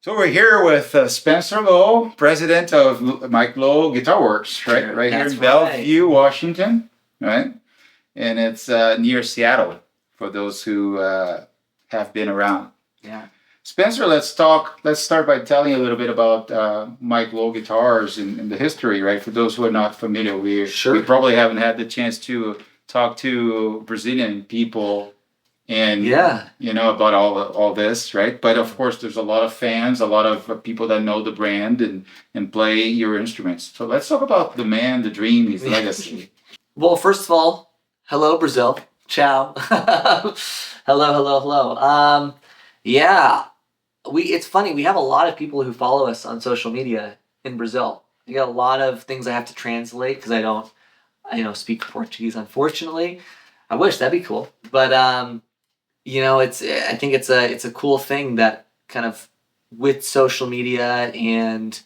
So we're here with Spencer Lowe, president of Mike Lowe Guitar Works, right? Sure, Right here that's in right. Bellevue, Washington, right? And it's near Seattle for those who have been around. Yeah. Spencer, let's talk. Let's start by telling a little bit about Mike Lowe guitars and the history, right? For those who are not familiar, we Sure. probably haven't had the chance to talk to Brazilian people and Yeah. about all this, right? But of course, there's a lot of fans, a lot of people that know the brand and play your instruments. So let's talk about the man, the dream, his legacy. Well, first of all, hello, Brazil. Ciao. Hello. Yeah. It's funny. We have a lot of people who follow us on social media in Brazil. We got a lot of things I have to translate because I don't, speak Portuguese, unfortunately. I wish that'd be cool. But, I think it's a cool thing that kind of with social media and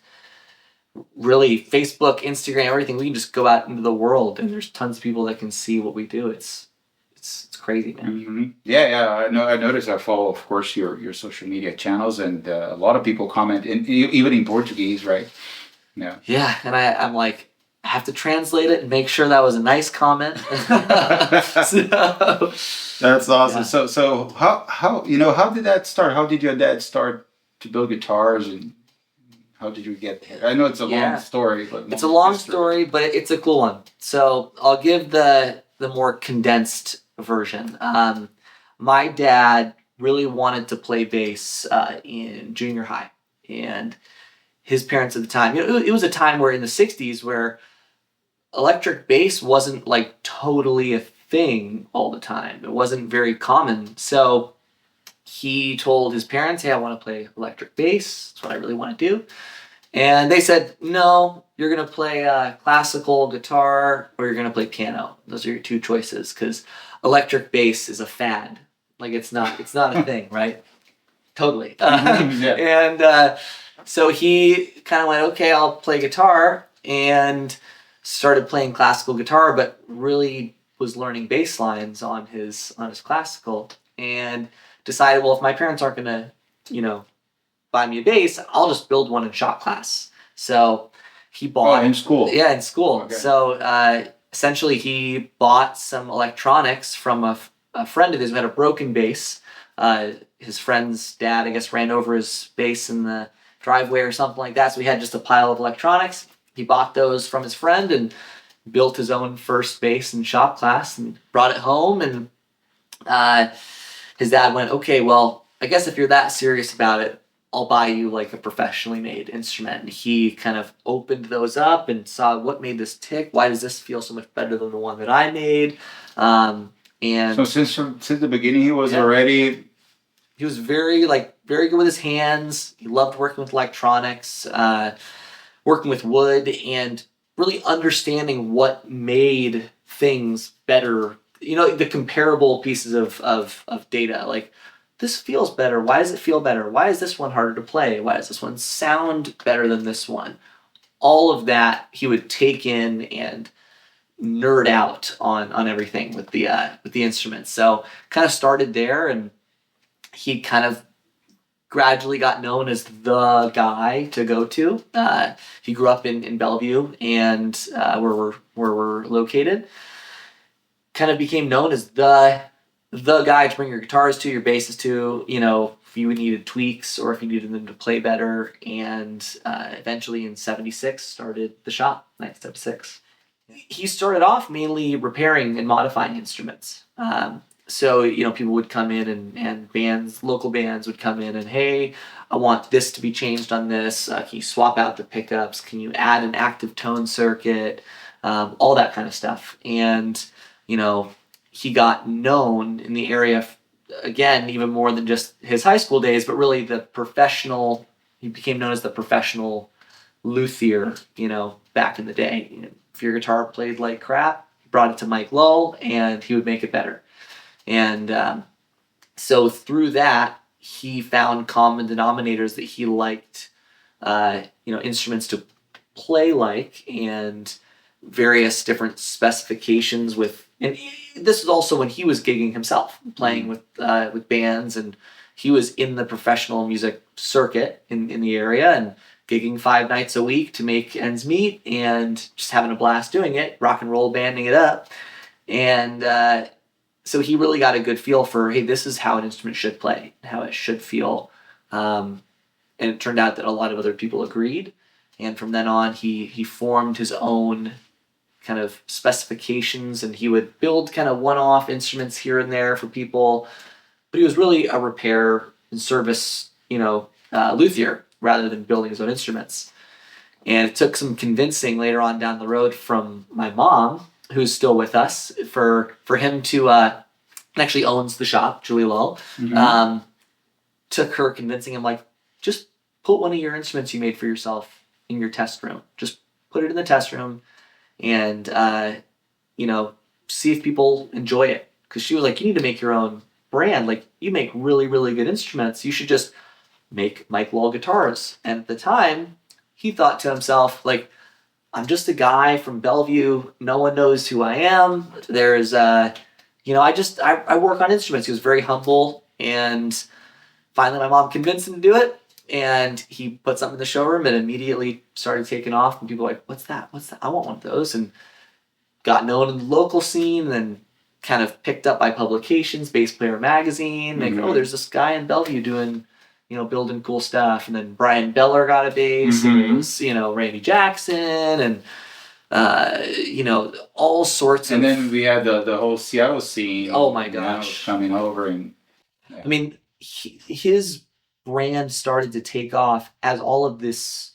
really Facebook, Instagram, everything, we can just go out into the world and there's tons of people that can see what we do. It's crazy, man. Hmm. Yeah. I know. I noticed. I follow, of course, your social media channels, and a lot of people comment, even in Portuguese, right? Yeah. Yeah, and I'm like, I have to translate it and make sure that was a nice comment. So, That's awesome. yeah. So how did that start? How did your dad start to build guitars, and how did you get there? I know it's a long Yeah. story, but It's a long story, but it's a cool one. So I'll give the more condensed version. My dad really wanted to play bass in junior high, and his parents at the time, it was a time where in the '60s where electric bass wasn't like totally a thing all the time. It wasn't very common. So he told his parents, "Hey, I want to play electric bass. That's what I really want to do." And they said, "No, you're going to play classical guitar or you're going to play piano. Those are your two choices because electric bass is a fad. Like it's not a thing, right?" Totally. Yeah. And so he kind of went, "Okay, I'll play guitar," and started playing classical guitar, but really was learning bass lines on his classical, and decided, well, if my parents aren't going to, buy me a bass, I'll just build one in shop class. So he bought. In school. Yeah, in school. Okay. So essentially, he bought some electronics from a friend of his who had a broken bass. His friend's dad, I guess, ran over his bass in the driveway or something like that. So he had just a pile of electronics. He bought those from his friend and built his own first bass in shop class and brought it home. And his dad went, "Okay, well, I guess if you're that serious about it, I'll buy you like a professionally made instrument." And he kind of opened those up and saw what made this tick. Why does this feel so much better than the one that I made? And So since the beginning, he was Yeah. already. he was very good with his hands. He loved working with electronics, working with wood, and really understanding what made things better. The comparable pieces of data. Like, this feels better. Why does it feel better? Why is this one harder to play? Why does this one sound better than this one? All of that he would take in and nerd out on everything with the instruments. So kind of started there, and he kind of gradually got known as the guy to go to. He grew up in Bellevue, and where we're located, kind of became known as the guy to bring your guitars to, your basses to. If you needed tweaks or if you needed them to play better, and eventually in '76 started the shop. 1976. He started off mainly repairing and modifying instruments. So people would come in and local bands would come in and, "Hey, I want this to be changed on this. Can you swap out the pickups? Can you add an active tone circuit?" All that kind of stuff. And he got known in the area again even more than just his high school days, but really he became known as the professional luthier. Back in the day, if your guitar played like crap, you brought it to Mike Lowe and he would make it better. And so through that, he found common denominators that he liked, instruments to play like, and various different specifications with. And this was also when he was gigging himself, playing with bands and he was in the professional music circuit in the area and gigging 5 nights a week to make ends meet and just having a blast doing it, rock and roll banding it up. And so he really got a good feel for, hey, this is how an instrument should play, how it should feel. And it turned out that a lot of other people agreed. And from then on, he formed his own kind of specifications, and he would build kind of one-off instruments here and there for people. But he was really a repair and service, luthier rather than building his own instruments. And it took some convincing later on down the road from my mom, who's still with us, for him to actually owns the shop, Julie Lull. Took her convincing him, like, just put one of your instruments you made for yourself in your test room. Just put it in the test room and, see if people enjoy it. Because she was like, you need to make your own brand. Like, you make really, really good instruments. You should just make Mike Lull guitars. And at the time, he thought to himself, like, I'm just a guy from Bellevue. No one knows who I am. There's, I work on instruments. He was very humble. And finally, my mom convinced him to do it. And he put something in the showroom and immediately started taking off. And people were like, what's that? What's that? I want one of those. And got known in the local scene, and then kind of picked up by publications, Bass Player Magazine. Like, oh, there's this guy in Bellevue doing, building cool stuff. And then Brian Beller got a bass, and it was, Randy Jackson, and, all sorts of... And then we had the whole Seattle scene. Oh my gosh. Coming over. And yeah. I mean, his brand started to take off as all of these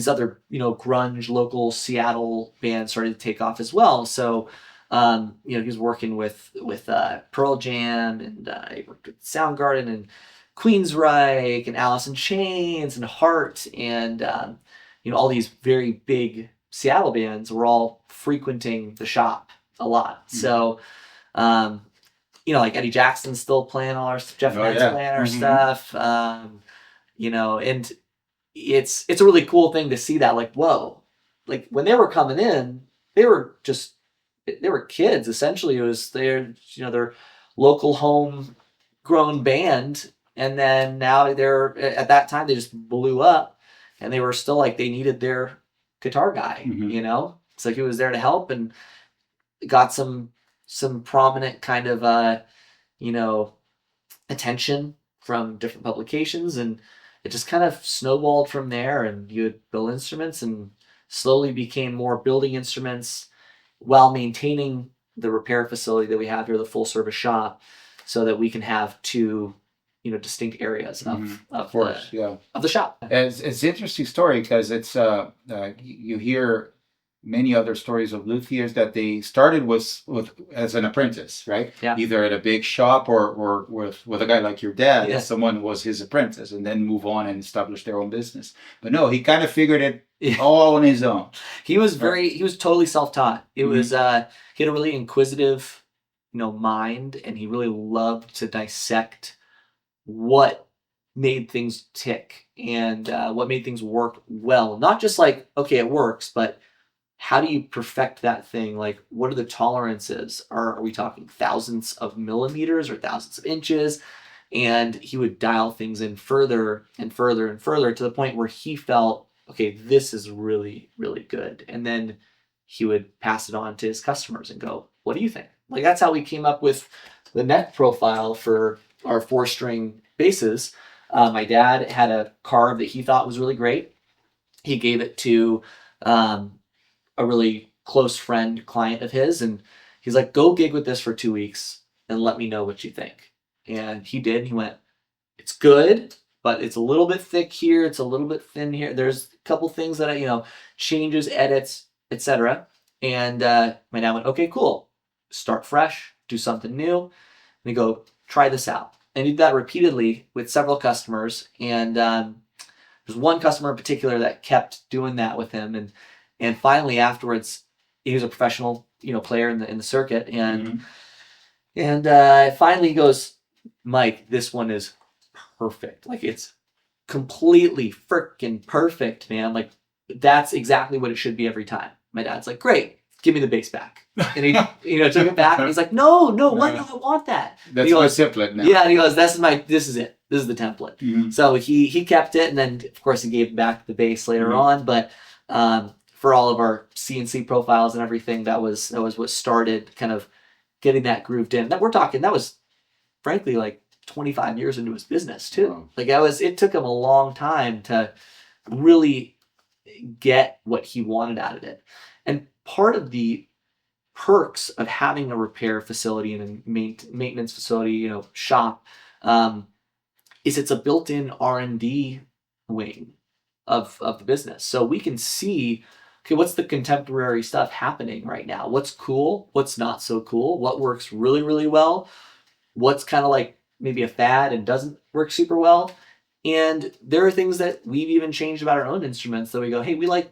other, grunge local Seattle bands started to take off as well. So, he was working with Pearl Jam, and he worked with Soundgarden and Queensryche and Alice in Chains and Heart, and all these very big Seattle bands were all frequenting the shop a lot. So, like Eddie Jackson's still playing all our stuff, Jeff Nann's playing our stuff, and it's a really cool thing to see that, like, whoa, like when they were coming in, they were kids essentially. It was their local homegrown band, and then now they're, at that time, they just blew up, and they were still like, they needed their guitar guy. So he was there to help, and got some prominent kind of attention from different publications, and it just kind of snowballed from there. And you would build instruments, and slowly became more building instruments while maintaining the repair facility that we have here, the full service shop, so that we can have two distinct areas of the shop. It's an interesting story, because it's you hear many other stories of luthiers that they started with as an apprentice, right? Yeah. Either at a big shop or with a guy like your dad, someone was his apprentice, and then move on and establish their own business. But no, he kind of figured it all on his own. He was totally self-taught. It was he had a really inquisitive, mind, and he really loved to dissect what made things tick, and what made things work well. Not just like, okay, it works, but how do you perfect that thing? Like, what are the tolerances? Are we talking thousands of millimeters or thousands of inches? And he would dial things in further and further and further, to the point where he felt, okay, this is really, really good. And then he would pass it on to his customers and go, what do you think? Like, that's how we came up with the neck profile for our 4-string basses. My dad had a carve that he thought was really great. He gave it to a really close friend, client of his, and he's like, go gig with this for 2 weeks and let me know what you think. And he did. He went, it's good, but it's a little bit thick here, it's a little bit thin here, there's a couple things that changes, edits, etc. And my dad went, okay, cool, start fresh, do something new. And he go, try this out. And he did that repeatedly with several customers, and there's one customer in particular that kept doing that with him, and finally afterwards, he was a professional, player in the circuit, and finally he goes, Mike, this one is perfect. Like, it's completely freaking perfect, man. Like, that's exactly what it should be every time. My dad's like, great. give me the bass back. And he, took it back and he's like, no, what? No, I want that. That's my template now. Yeah, and he goes, this is it. This is the template. Mm-hmm. So he kept it, and then of course he gave back the bass later on. But for all of our CNC profiles and everything, that was what started kind of getting that grooved in. That was frankly like 25 years into his business too. Wow. Like it took him a long time to really get what he wanted out of it. And part of the perks of having a repair facility and a maintenance facility, shop, is it's a built-in R&D wing of the business. So we can see, okay, what's the contemporary stuff happening right now? What's cool? What's not so cool? What works really, really well? What's kind of like maybe a fad and doesn't work super well? And there are things that we've even changed about our own instruments that we go, hey, we like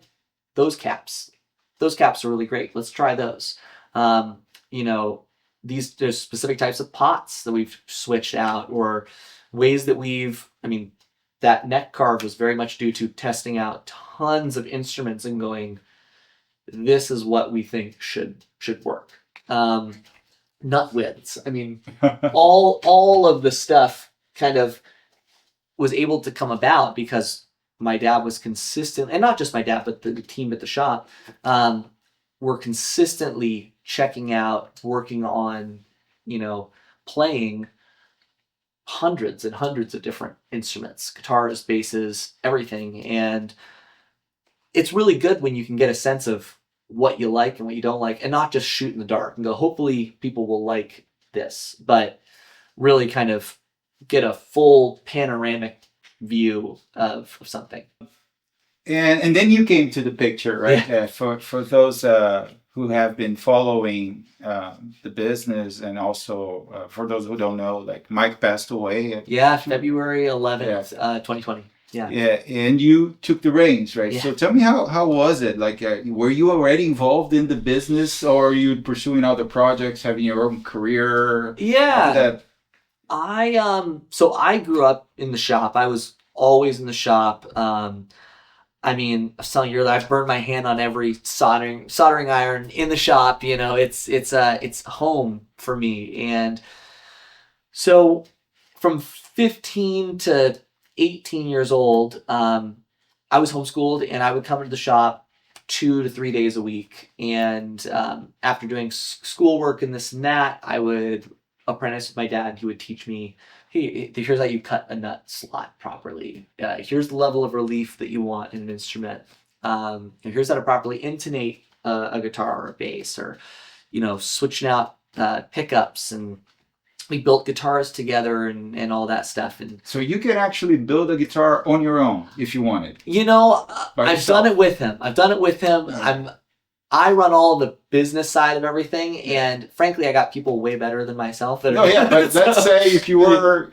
those caps. Those caps are really great. Let's try those. There's specific types of pots that we've switched out, or ways that that neck carve was very much due to testing out tons of instruments and going, this is what we think should work. Nut widths. All of the stuff kind of was able to come about because my dad was consistent, and not just my dad, but the team at the shop, were consistently checking out, working on, playing hundreds and hundreds of different instruments, guitars, basses, everything. And it's really good when you can get a sense of what you like and what you don't like, and not just shoot in the dark and go, hopefully people will like this, but really kind of get a full panoramic view of something. And then you came to the picture, right? Yeah. For those who have been following the business, and also for those who don't know, like Mike passed away. Yeah, February 11th, 2020. Yeah. Yeah, and you took the reins, right? Yeah. So tell me, how was it? Like, were you already involved in the business, or are you pursuing other projects, having your own career? Yeah. I grew up in the shop. I was always in the shop. I was telling you earlier, I've burned my hand on every soldering iron in the shop. It's home for me. And so from 15 to 18 years old, I was homeschooled, and I would come to the shop 2 to 3 days a week. And after doing schoolwork and this and that, I would apprentice with my dad. He would teach me, hey, here's how you cut a nut slot properly. Here's the level of relief that you want in an instrument. Here's how to properly intonate a guitar or a bass, or switching out pickups. And we built guitars together and all that stuff. And so you can actually build a guitar on your own if you wanted. I've done it with him. Yeah. I run all the business side of everything, and frankly, I got people way better than myself. But let's say if you were,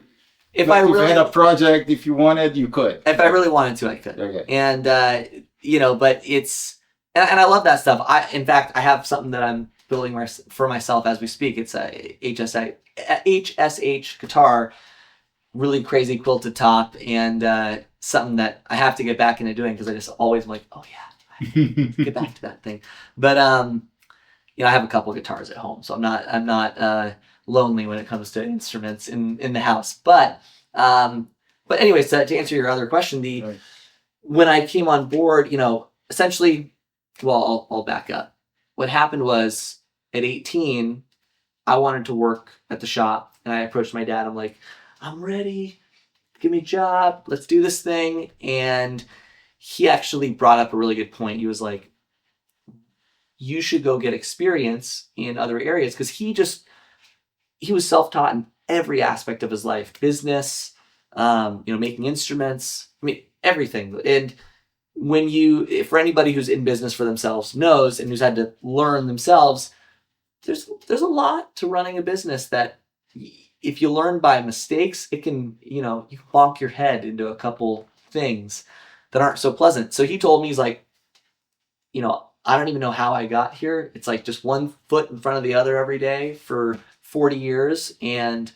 if I really had a project, if you wanted, you could. If I really wanted to, I could. Okay. And but it's, and I love that stuff. In fact, I have something that I'm building for myself as we speak. It's a HSH guitar, really crazy quilted top, and something that I have to get back into doing because I just always am like, oh yeah. Get back to that thing. But I have a couple guitars at home, so I'm not lonely when it comes to instruments in the house. But anyways, to answer your other question, Right. When I came on board, essentially, well, I'll back up. What happened was at 18, I wanted to work at the shop, and I approached my dad. I'm like, I'm ready. Give me a job. Let's do this thing. And he actually brought up a really good point. He was like, you should go get experience in other areas, because he was self-taught in every aspect of his life, business, making instruments, everything. And for anybody who's in business for themselves knows, and who's had to learn themselves, there's a lot to running a business that if you learn by mistakes, it can, you can bonk your head into a couple things that aren't so pleasant. So he told me, he's like, I don't even know how I got here. It's like just one foot in front of the other every day for 40 years. And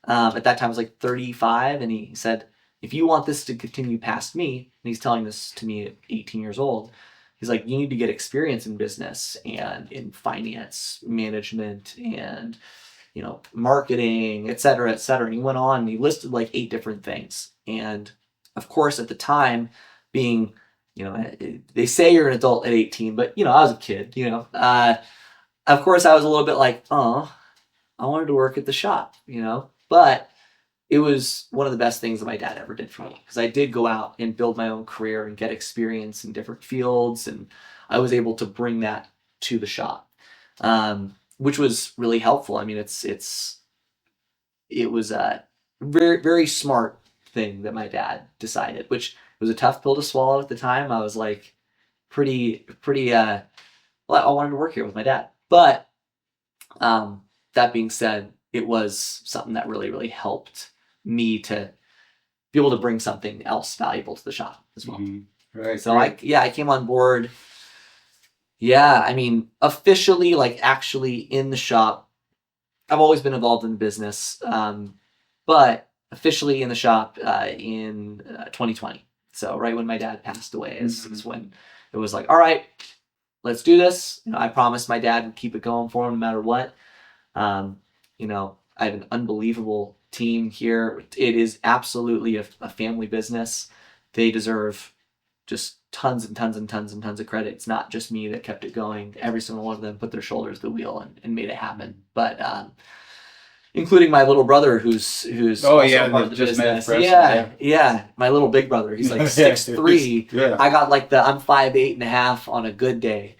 at that time I was like 35. And he said, if you want this to continue past me, and he's telling this to me at 18 years old, he's like, you need to get experience in business and in finance management and, marketing, et cetera, et cetera. And he went on and he listed like 8 different things. And of course, at the time, being, they say you're an adult at 18, but, I was a kid, of course, I was a little bit like, oh, I wanted to work at the shop, but it was one of the best things that my dad ever did for me, because I did go out and build my own career and get experience in different fields, and I was able to bring that to the shop, which was really helpful. I mean, it was a very, very smart thing that my dad decided, which was a tough pill to swallow at the time. I was like pretty well, I wanted to work here with my dad. But that being said, it was something that really, really helped me to be able to bring something else valuable to the shop as well. Right. So I came on board. Yeah, I mean, officially, like actually in the shop, I've always been involved in the business, but officially in the shop in 2020. So right when my dad passed away is when it was like, all right, let's do this. I promised my dad would keep it going for him no matter what. I have an unbelievable team here. It is absolutely a family business. They deserve just tons and tons and tons and tons of credit. It's not just me that kept it going. Every single one of them put their shoulders to the wheel and made it happen. But including my little brother, who's also part of the business. Yeah, my little big brother. He's like 6'3". Yeah. I got like I'm 5'8.5" on a good day.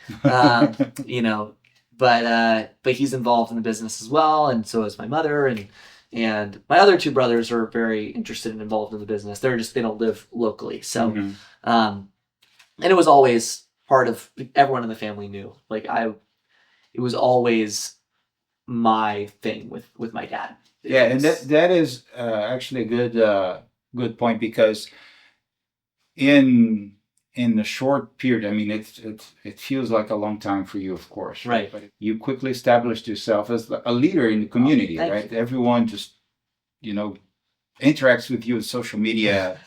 But he's involved in the business as well, and so is my mother, and my other 2 brothers are very interested and involved in the business. They don't live locally, so and it was always part of everyone in the family knew. Like it was always my thing with my dad. And that is actually a good point, because in the short period, I mean, it feels like a long time for you, of course, right? But you quickly established yourself as a leader in the community, right? You. Everyone just interacts with you on social media.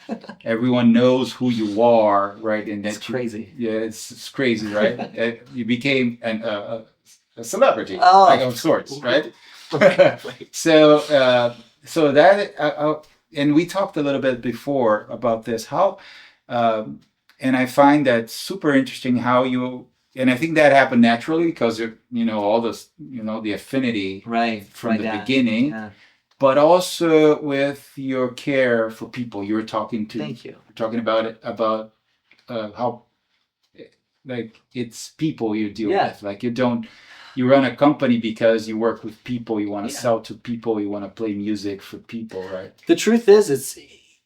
Everyone knows who you are, right? And that's crazy. Yeah, it's crazy, right? You became a celebrity, like of sorts, right? So that and we talked a little bit before about this, how and I find that super interesting how you, and I think that happened naturally because all this, the affinity from the beginning. Yeah. But also with your care for people. You were talking to. Thank you. Talking about it, about how like it's people you deal with. Like you run a company because you work with people. You want to sell to people. You want to play music for people, right? The truth is, it's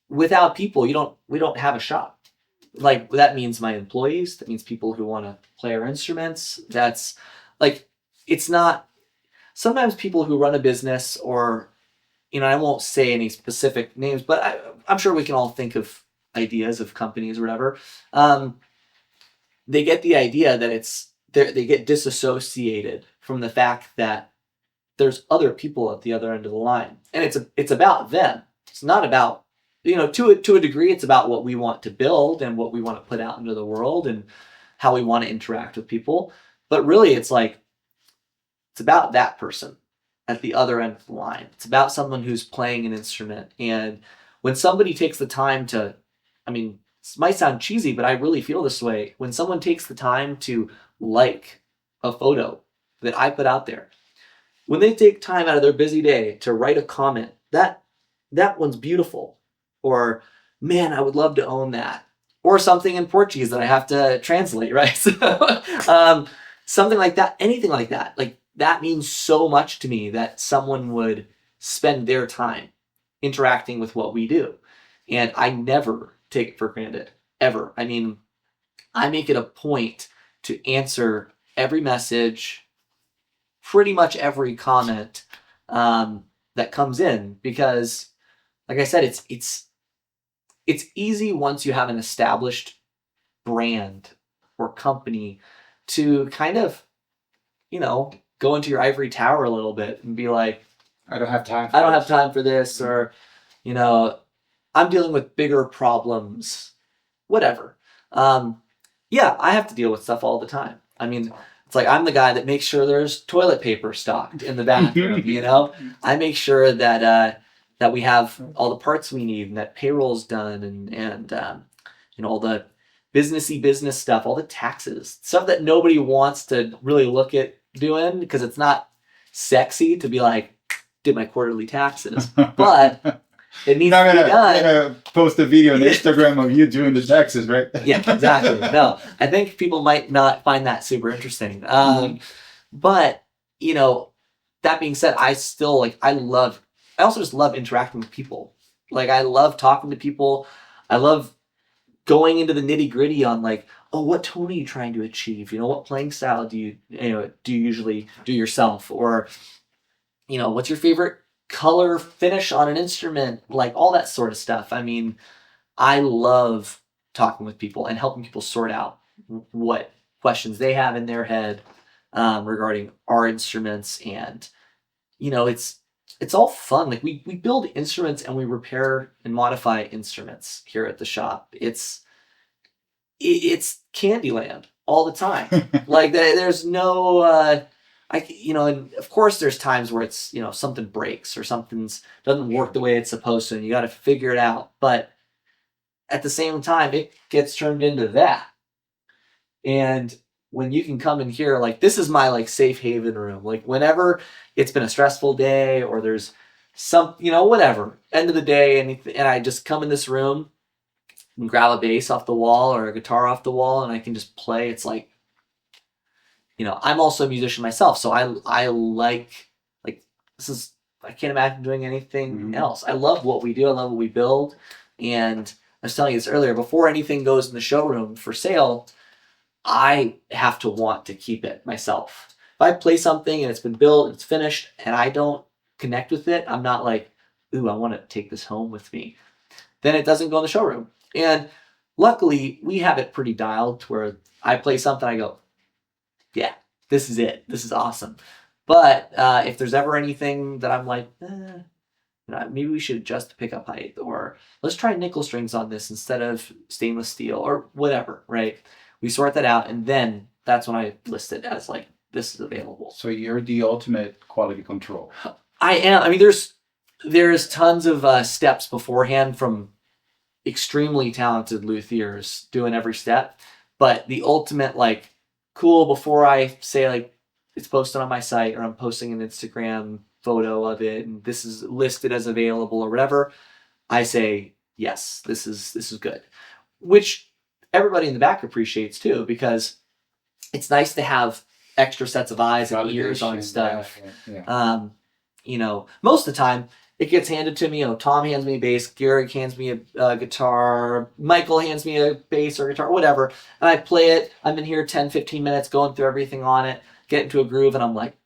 without people, we don't have a shop. Like that means my employees. That means people who want to play our instruments. That's like it's not. Sometimes people who run a business, or I won't say any specific names, but I'm sure we can all think of ideas of companies or whatever. They get the idea that they get disassociated from the fact that there's other people at the other end of the line, and it's about them. It's not about, to a degree, it's about what we want to build and what we want to put out into the world and how we want to interact with people. But really, it's about that person at the other end of the line. It's about someone who's playing an instrument. And when somebody takes the time to, this might sound cheesy, but I really feel this way. When someone takes the time to like a photo that I put out there, when they take time out of their busy day to write a comment, that one's beautiful. Or, man, I would love to own that. Or something in Portuguese that I have to translate, right? So, something like that, anything like that. Like, that means so much to me that someone would spend their time interacting with what we do. And I never take it for granted, ever. I make it a point to answer every message, pretty much every comment that comes in, because, like I said, it's easy once you have an established brand or company to kind of, go into your ivory tower a little bit and be like, I don't have time for this, or, I'm dealing with bigger problems, whatever. Yeah, I have to deal with stuff all the time. I mean, it's like I'm the guy that makes sure there's toilet paper stocked in the bathroom. I make sure that that we have all the parts we need and that payroll's done and all the businessy business stuff, all the taxes, stuff that nobody wants to really look at doing because it's not sexy to be like, did my quarterly taxes, but it needs to be done. Gonna post a video on Instagram of you doing the taxes, right? Yeah, exactly. No, I think people might not find that super interesting. But that being said, I still I also just love interacting with people. Like I love talking to people. I love going into the nitty gritty on oh, what tone are you trying to achieve? What playing style do you usually do yourself? Or, what's your favorite color finish on an instrument? Like all that sort of stuff. I mean, I love talking with people and helping people sort out what questions they have in their head regarding our instruments. And, it's all fun. Like we build instruments and we repair and modify instruments here at the shop. It's Candyland all the time. Like there's no, and of course there's times where it's, something breaks or something's doesn't work the way it's supposed to and you got to figure it out. But at the same time, it gets turned into that. And when you can come in here, this is my safe haven room. Like whenever it's been a stressful day or there's some, whatever, end of the day, and I just come in this room and grab a bass off the wall or a guitar off the wall and I can just play. It's like, I'm also a musician myself. So I like this is, I can't imagine doing anything else. I love what we do. I love what we build. And I was telling you this earlier, before anything goes in the showroom for sale, I have to want to keep it myself. If I play something and it's been built and it's finished and I don't connect with it, I'm not like, ooh, I want to take this home with me. Then it doesn't go in the showroom. And luckily, we have it pretty dialed to where I play something, I go, yeah, this is it. This is awesome. But if there's ever anything that I'm like, maybe we should adjust the pickup height, or let's try nickel strings on this instead of stainless steel, or whatever, right? We sort that out, and then that's when I list it as this is available. So you're the ultimate quality control. I am. I mean, there's tons of steps beforehand from extremely talented luthiers doing every step, but the ultimate cool before I say it's posted on my site or I'm posting an Instagram photo of it and this is listed as available or whatever, I say yes, this is good, which everybody in the back appreciates too, because it's nice to have extra sets of eyes and ears on stuff. Yeah. Most of the time it gets handed to me. Tom hands me a bass, Garrick hands me a guitar, Michael hands me a bass or guitar, whatever, and I play it. I'm in here 10, 15 minutes going through everything on it, get into a groove, and I'm like,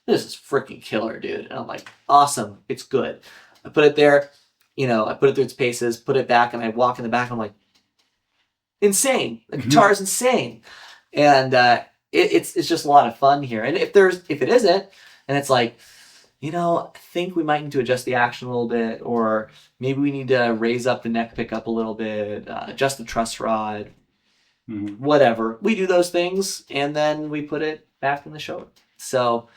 this is freaking killer, dude. And I'm like, awesome, it's good. I put it there, I put it through its paces, put it back, and I walk in the back, and I'm like, insane. The guitar is insane. And it's just a lot of fun here. And if it isn't, and it's like, I think we might need to adjust the action a little bit, or maybe we need to raise up the neck pickup a little bit, adjust the truss rod, whatever. We do those things, and then we put it back in the show. So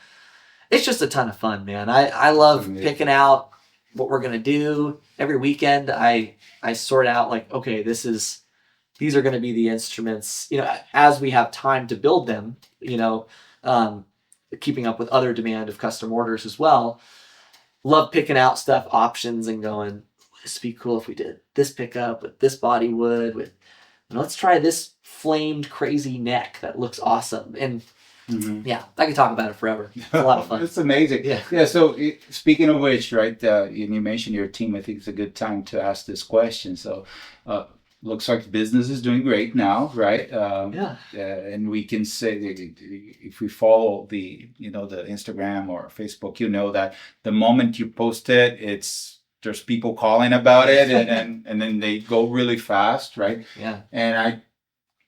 it's just a ton of fun, man. I love picking out what we're going to do. Every weekend, I sort out okay, these are going to be the instruments, as we have time to build them, keeping up with other demand of custom orders as well. Love picking out stuff, options, and going, this would be cool if we did this pickup with this body wood, let's try this flamed crazy neck that looks awesome. And yeah, I could talk about it forever. It's a lot of fun. It's amazing. Yeah. So speaking of which, right, you mentioned your team. I think it's a good time to ask this question. So looks like business is doing great now, right? And we can say if we follow the Instagram or Facebook, that the moment you post it, there's people calling about it, and then they go really fast, right? Yeah.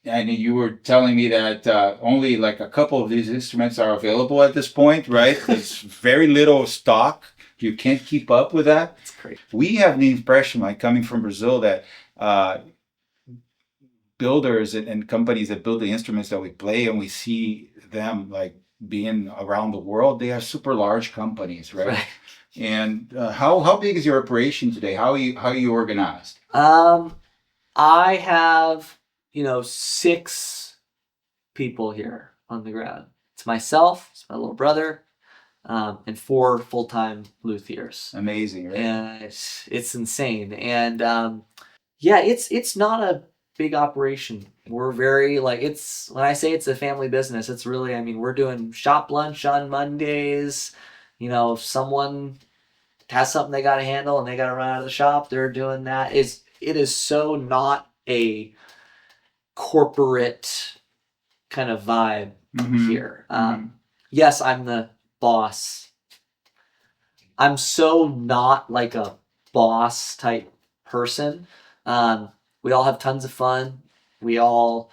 And you were telling me that only a couple of these instruments are available at this point, right? There's very little stock. You can't keep up with that. It's crazy. We have the impression, coming from Brazil, that builders and companies that build the instruments that we play, and we see them like being around the world, they are super large companies, right? Right. And how big is your operation today? How are you organized? I have, 6 people here on the ground. It's myself, it's my little brother, and 4 full-time luthiers. Amazing, right? And it's insane. And yeah, it's not a big operation. We're very like, it's, when I say it's a family business, it's really, I mean, we're doing shop lunch on Mondays. If someone has something they got to handle and they got to run out of the shop, they're doing that. It is so not a corporate kind of vibe here. Yes, I'm the boss. I'm so not like a boss type person. We all have tons of fun. We all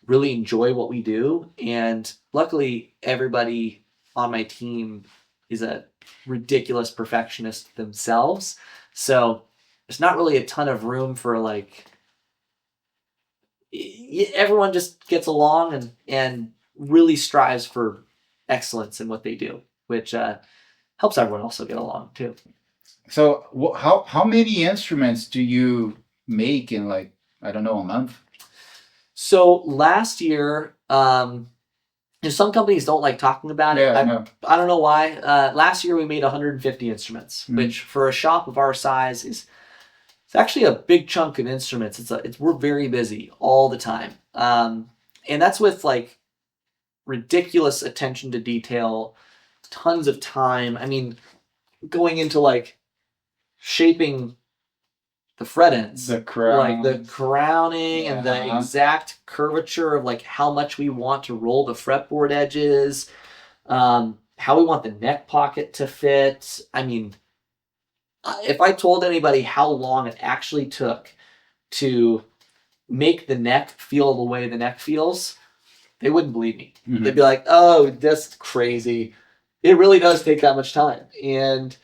really enjoy what we do. And luckily, everybody on my team is a ridiculous perfectionist themselves. So there's not really a ton of room for like, everyone just gets along and really strives for excellence in what they do, which helps everyone also get along too. So how many instruments do you make in, like, I don't know, a month? So last year, some companies don't like talking about it. Yeah, I know. I don't know why. Last year we made 150 instruments, which for a shop of our size it's actually a big chunk of instruments. We're very busy all the time, and that's with like ridiculous attention to detail, tons of time. I mean, going into like shaping the fret ends, The crown. like the crowning and the exact curvature of like how much we want to roll the fretboard edges, how we want the neck pocket to fit. I mean, if I told anybody how long it actually took to make the neck feel the way the neck feels, they wouldn't believe me. They'd be like, "Oh, that's crazy." It really does take that much time, and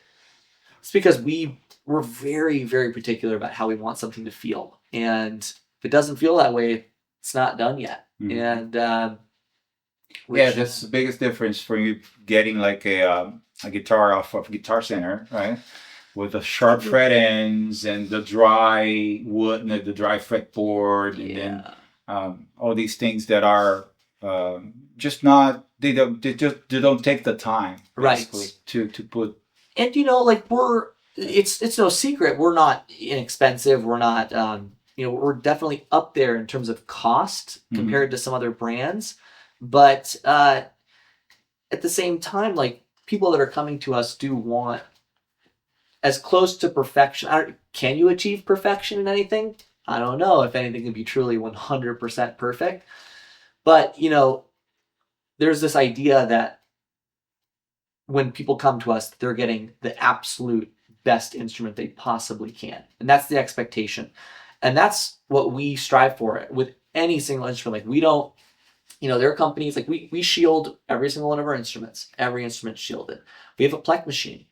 it's because we're very, very particular about how we want something to feel. And if it doesn't feel that way, it's not done yet. And that's the biggest difference for you getting like a guitar off of Guitar Center, right? With the sharp fret ends and the dry wood, the dry fretboard, and then all these things that are just not, they don't take the time, basically, to put. And like it's no secret we're not inexpensive. We're not we're definitely up there in terms of cost compared to some other brands, but at the same time, like, people that are coming to us do want as close to perfection. Can you achieve perfection in anything? I don't know if anything can be truly 100% perfect, but there's this idea that when people come to us, they're getting the absolute best instrument they possibly can. And that's the expectation. And that's what we strive for with any single instrument. Like, we don't, there are companies, like, we shield every single one of our instruments. Every instrument shielded. We have a Plek machine.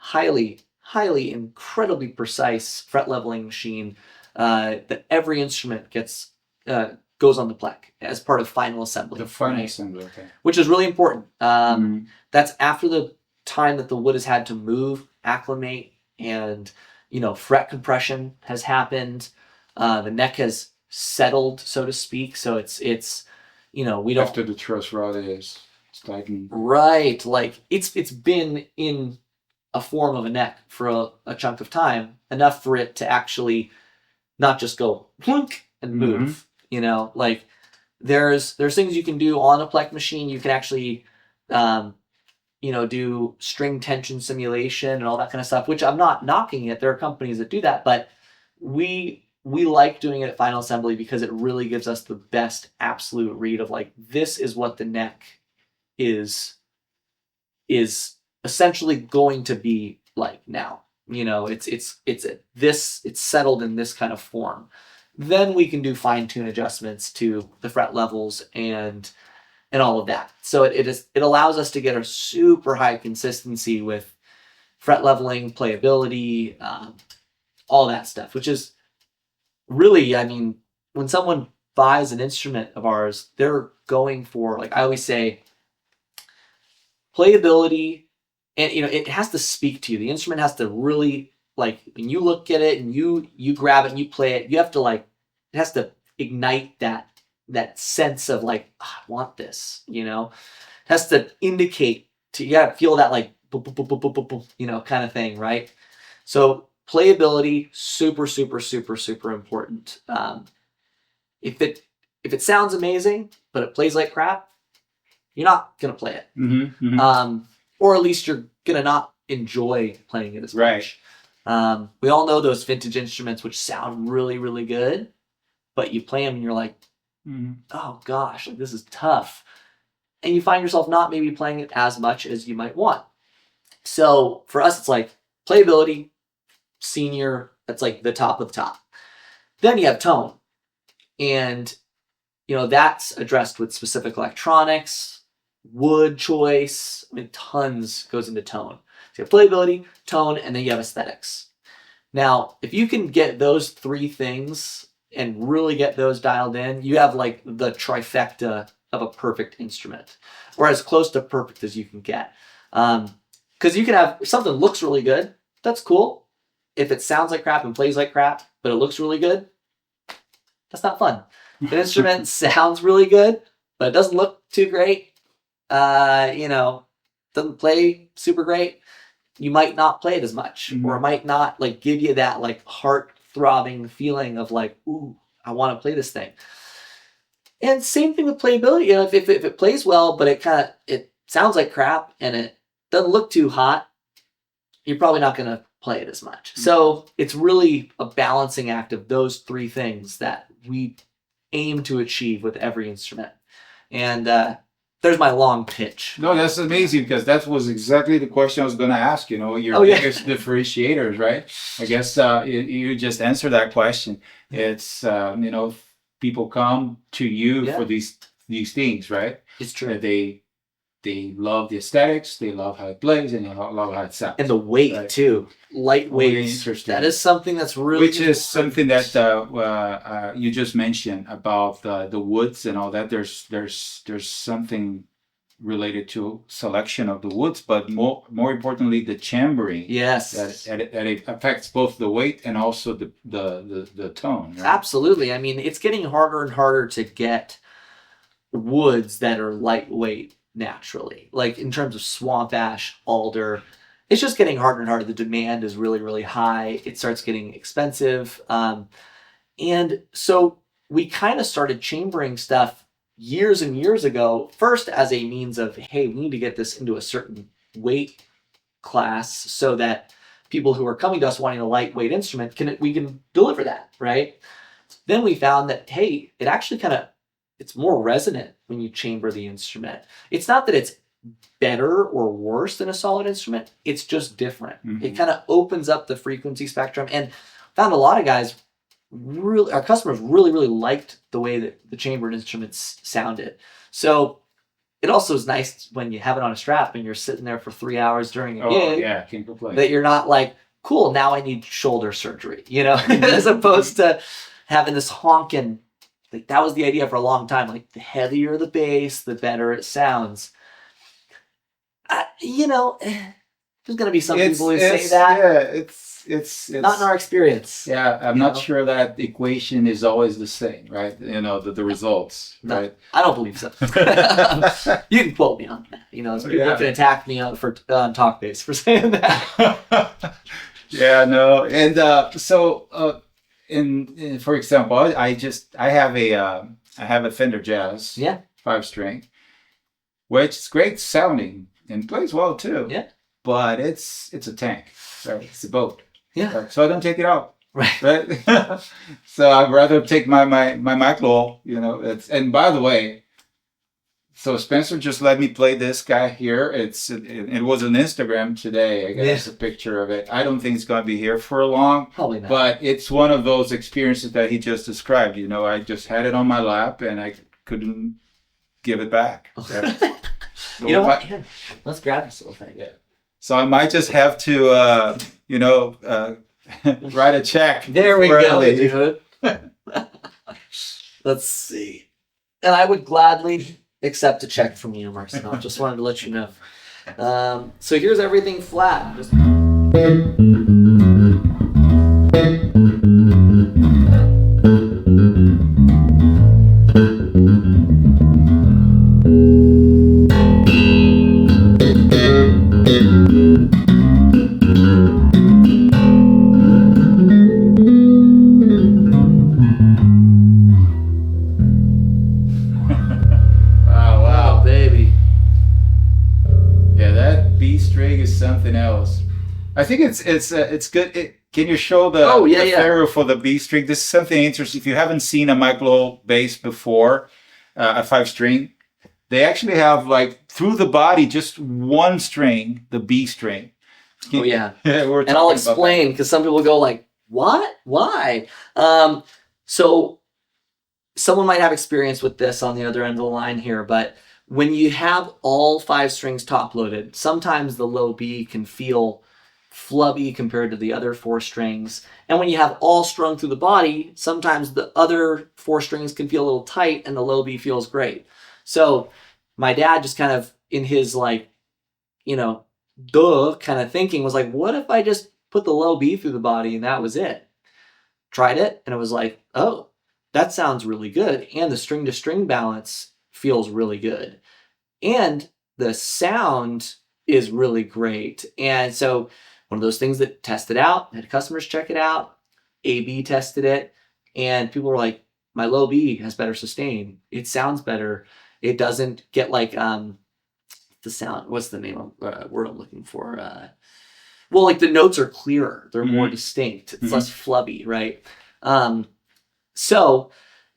Highly, highly, incredibly precise fret leveling machine that every instrument goes on the Plek as part of final assembly. The final assembly, okay. Which is really important. That's after the time that the wood has had to move, acclimate, and fret compression has happened. The neck has settled, so to speak. So it's we don't, after the truss rod is tightened. Right, like it's been in a form of a neck for a chunk of time, enough for it to actually not just go plunk and move. Like, there's things you can do on a Plek machine. You can actually do string tension simulation and all that kind of stuff, which I'm not knocking it. There are companies that do that, but we like doing it at final assembly because it really gives us the best absolute read of, like, this is what the neck is essentially going to be like now. It's settled in this kind of form. Then we can do fine-tune adjustments to the fret levels and all of that. So it allows us to get a super high consistency with fret leveling, playability, all that stuff, which is really, I mean, when someone buys an instrument of ours, they're going for, like I always say, playability, and it has to speak to you. The instrument has to really, like, when you look at it and you grab it and you play it, you have to, like, it has to ignite that sense of, like, oh, I want this, it has to indicate to, you gotta feel that, like, boop, boop, boop, boop, boop, boop, boop, kind of thing, right? So playability, super, super, super, super important. If it sounds amazing but it plays like crap, you're not gonna play it. Or at least you're gonna not enjoy playing it as much. We all know those vintage instruments which sound really, really good, but you play them and you're like, oh gosh, like, this is tough. And you find yourself not maybe playing it as much as you might want. So for us, it's like playability, senior, that's like the top of the top. Then you have tone. And, that's addressed with specific electronics, wood choice. I mean, tons goes into tone. So you have playability, tone, and then you have aesthetics. Now, if you can get those three things and really get those dialed in, you have like the trifecta of a perfect instrument, or as close to perfect as you can get. Because you can have, if something looks really good, that's cool. If it sounds like crap and plays like crap, but it looks really good, that's not fun. If an instrument sounds really good, but it doesn't look too great, doesn't play super great, you might not play it as much, or it might not like give you that like heart throbbing feeling of like, ooh, I want to play this thing. And same thing with playability. If it plays well, but it sounds like crap and it doesn't look too hot, you're probably not going to play it as much. So it's really a balancing act of those three things that we aim to achieve with every instrument. And there's my long pitch. No, that's amazing, because that was exactly the question I was going to ask. Your biggest differentiators, right? I guess you just answered that question. It's people come to you for these things, right? It's true. They love the aesthetics, they love how it plays, and they love how it sounds. And the weight too, lightweight. Interesting. That is something that's really, which is something that you just mentioned about the woods and all that. There's something related to selection of the woods, but more importantly, the chambering. Yes, that it affects both the weight and also the tone. Right? Absolutely. I mean, it's getting harder and harder to get woods that are lightweight naturally, like in terms of swamp ash, alder. It's just getting harder and harder. The demand is really, really high. It starts getting expensive, and so we kind of started chambering stuff years and years ago, first as a means of, hey, we need to get this into a certain weight class so that people who are coming to us wanting a lightweight instrument we can deliver that, right? Then we found that, hey, it actually it's more resonant when you chamber the instrument. It's not that it's better or worse than a solid instrument, it's just different. It kind of opens up the frequency spectrum, and found a lot of guys, our customers really, really liked the way that the chambered instruments sounded. So it also is nice when you have it on a strap and you're sitting there for 3 hours during a gig, can't complain. that you're not like, cool, now I need shoulder surgery, as opposed to having this honking. Like, that was the idea for a long time. Like, the heavier the bass, the better it sounds. There's going to be some people who say that. Yeah, it's not in our experience. Yeah, I'm not sure that equation is always the same, right? The results, no, right? I don't believe so. You can quote me on that. People can attack me on TalkBass for saying that. Yeah, no, and for example, I have a Fender Jazz 5-string, which is great sounding and plays well too. Yeah. But it's a tank, right? It's a boat. Yeah. Right? So I don't take it out. Right. So I'd rather take my Michael. And by the way, so Spencer just let me play this guy here. It was on Instagram today. I guess a picture of it. I don't think it's going to be here for long. Probably not. But it's one of those experiences that he just described. I just had it on my lap and I couldn't give it back. Okay. You know what? Let's grab this little thing. Yeah. So I might just have to, write a check. There we go, dude. Let's see. And I would gladly accept a check from you, Marcel. Just wanted to let you know. So here's everything flat. Just... something else. I think it's good. Can you show the ferrule for the B string? This is something interesting. If you haven't seen a micro bass before, a 5-string, they actually have like through the body just one string, the B string. And I'll explain because some people go like, "What? Why?" So someone might have experience with this on the other end of the line here, but when you have all 5 strings top loaded, sometimes the low B can feel flubby compared to the other 4 strings. And when you have all strung through the body, sometimes the other 4 strings can feel a little tight and the low B feels great. So my dad just kind of in his like, duh kind of thinking was like, what if I just put the low B through the body and that was it? Tried it and it was like, oh, that sounds really good. And the string to string balance feels really good. And the sound is really great. And so one of those things that tested out, had customers check it out, A/B tested it, and people were like, my low B has better sustain. It sounds better. It doesn't get like the sound. What's the name of word I'm looking for? Well, like the notes are clearer. They're more distinct. It's less flubby, right? So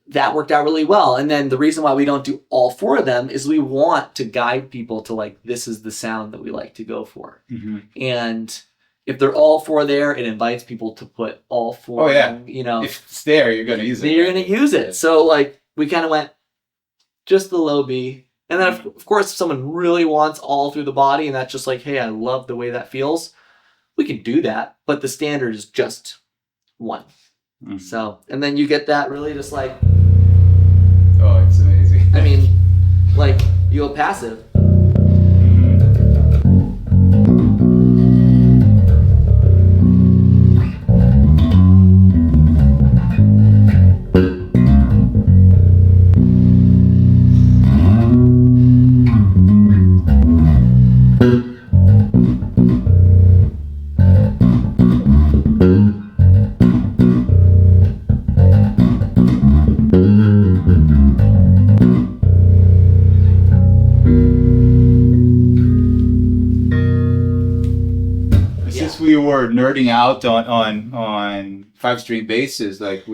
that worked out really well. And then the reason why we don't do all 4 of them is we want to guide people to like, this is the sound that we like to go for. And if they're all 4 there, it invites people to put all 4. Oh yeah. If it's there, you're going to use it. You're going to use it. So like we kind of went just the low B. And then of course, if someone really wants all through the body and that's just like, hey, I love the way that feels, we can do that. But the standard is just 1. So, and then you get that really just like, oh, it's amazing. I mean, like you go passive. We were nerding out on 5-string basses. Like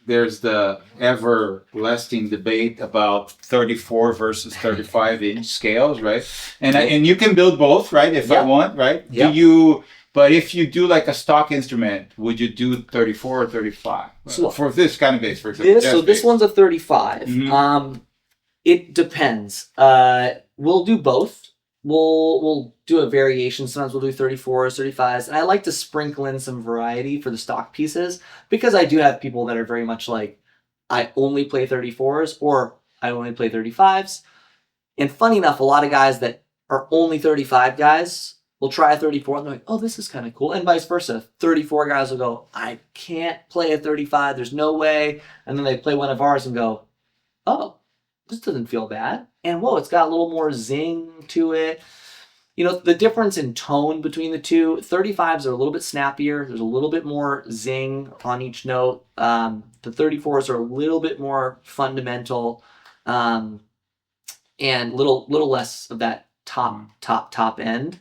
there's the everlasting debate about 34 versus 35-inch scales, right? And you can build both, right? If I want, right? But if you do like a stock instrument, would you do 34 or 35? So for this kind of bass, for example. This one's a 35. It depends. We'll do both. We'll do a variation. Sometimes we'll do 34s, 35s. And I like to sprinkle in some variety for the stock pieces because I do have people that are very much like, I only play 34s or I only play 35s. And funny enough, a lot of guys that are only 35 guys will try a 34 and they're like, oh, this is kind of cool. And vice versa. 34 guys will go, I can't play a 35. There's no way. And then they play one of ours and go, oh, this doesn't feel bad. And whoa, it's got a little more zing to it. The difference in tone between the two, 35s are a little bit snappier. There's a little bit more zing on each note. The 34s are a little bit more fundamental and little less of that top end.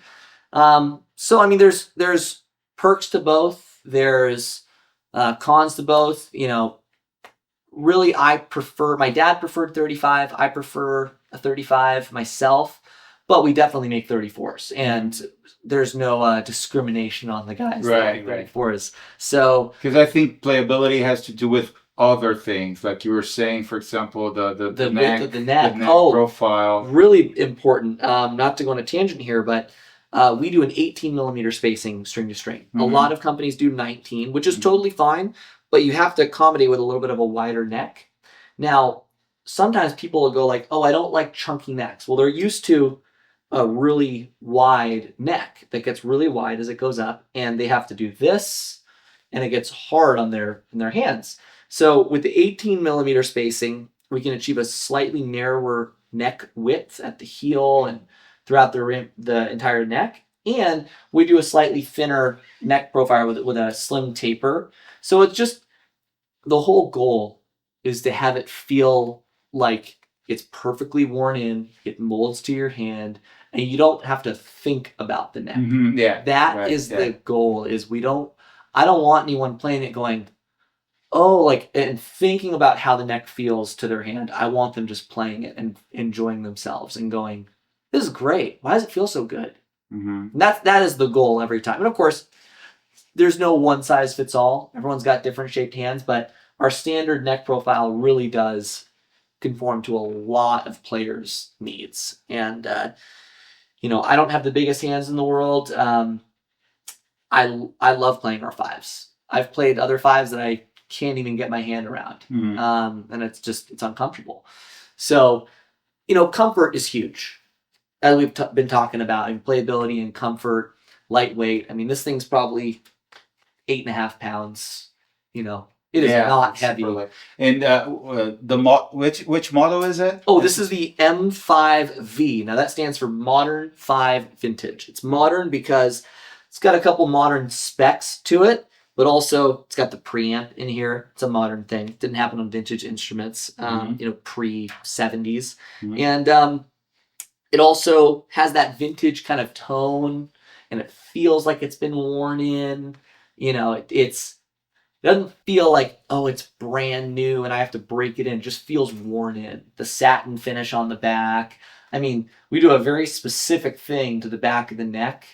So, I mean, there's perks to both. There's cons to both. Really, my dad preferred 35. I prefer a 35 myself, but we definitely make 34s. And there's no discrimination on the guys that make 34s. So, because I think playability has to do with other things, like you were saying, for example, the width of the neck profile. Really important. Not to go on a tangent here, but we do an 18 millimeter spacing string to string. A lot of companies do 19, which is totally fine. But you have to accommodate with a little bit of a wider neck. Now, sometimes people will go like, oh, I don't like chunky necks. Well, they're used to a really wide neck that gets really wide as it goes up, and they have to do this, and it gets hard on their hands. So with the 18 millimeter spacing, we can achieve a slightly narrower neck width at the heel and throughout the entire neck. And we do a slightly thinner neck profile with a slim taper. So it's just, the whole goal is to have it feel like it's perfectly worn in, it molds to your hand, and you don't have to think about the neck. Mm-hmm. Yeah. That is the goal, is I don't want anyone playing it going, oh, like, and thinking about how the neck feels to their hand. I want them just playing it and enjoying themselves and going, this is great. Why does it feel so good? Mm-hmm. And that is the goal every time. And of course, there's no one size fits all. Everyone's got different shaped hands, but our standard neck profile really does conform to a lot of players' needs. And, I don't have the biggest hands in the world. I love playing our fives. I've played other fives that I can't even get my hand around. Mm-hmm. And it's uncomfortable. So, comfort is huge. As we've been talking about, playability and comfort, lightweight. I mean, this thing's probably 8.5 pounds. It is not heavy. And which model is it? Oh, this is the M5V. Now that stands for Modern 5 Vintage. It's modern because it's got a couple modern specs to it, but also it's got the preamp in here. It's a modern thing. It didn't happen on vintage instruments, pre-70s. Mm-hmm. And it also has that vintage kind of tone, and it feels like it's been worn in. It doesn't feel like, oh, it's brand new and I have to break it in. It just feels worn in. The satin finish on the back. I mean, we do a very specific thing to the back of the neck,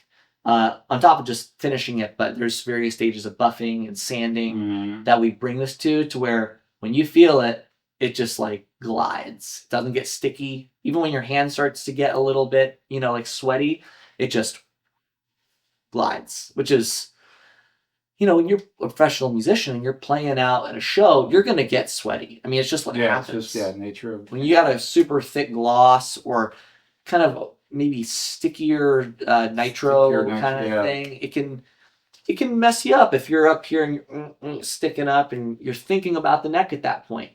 on top of just finishing it, but there's various stages of buffing and sanding that we bring this to where when you feel it, it just like glides. It doesn't get sticky. Even when your hand starts to get a little bit, like sweaty, it just glides, which is, when you're a professional musician and you're playing out at a show, you're going to get sweaty. I mean, it's just what happens. It's just, nature of... When you got a super thick gloss or kind of maybe stickier nitro kind of thing, it can mess you up if you're up here and you're sticking up and you're thinking about the neck at that point.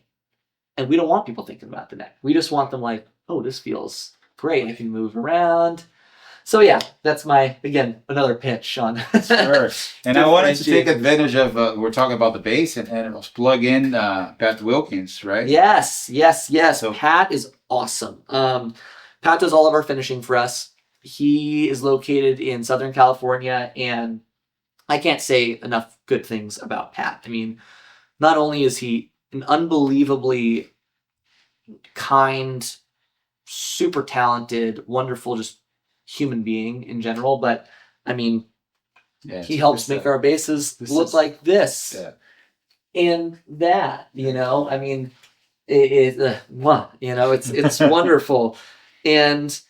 And we don't want people thinking about the neck. We just want them like, oh, this feels great. I can move around. So yeah, that's another pitch on. Sure. And I wanted to take advantage of, we're talking about the bass and plug in Pat Wilkins, right? Yes. So Pat is awesome. Pat does all of our finishing for us. He is located in Southern California, and I can't say enough good things about Pat. I mean, not only is he an unbelievably kind, super talented, wonderful, just human being in general, but I mean, he helps make our basses look like this and that. I mean, it's wonderful. And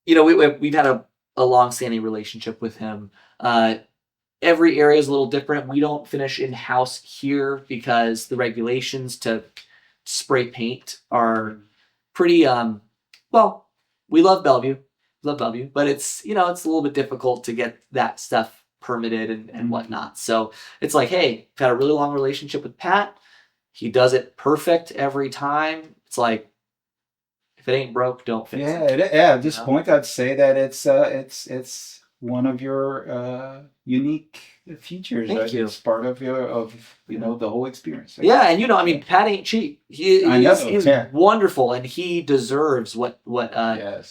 we've had a long-standing relationship with him. Every area is a little different. We don't finish in-house here because the regulations to spray paint are pretty we love Bellevue, but it's it's a little bit difficult to get that stuff permitted and whatnot. So it's like, hey, got a really long relationship with Pat. He does it perfect every time. It's like, if it ain't broke, don't fix it. At this point, I'd say that it's one of your unique features. Thank you. It's part of the whole experience. Right? Yeah, and Pat ain't cheap. He's wonderful, and he deserves what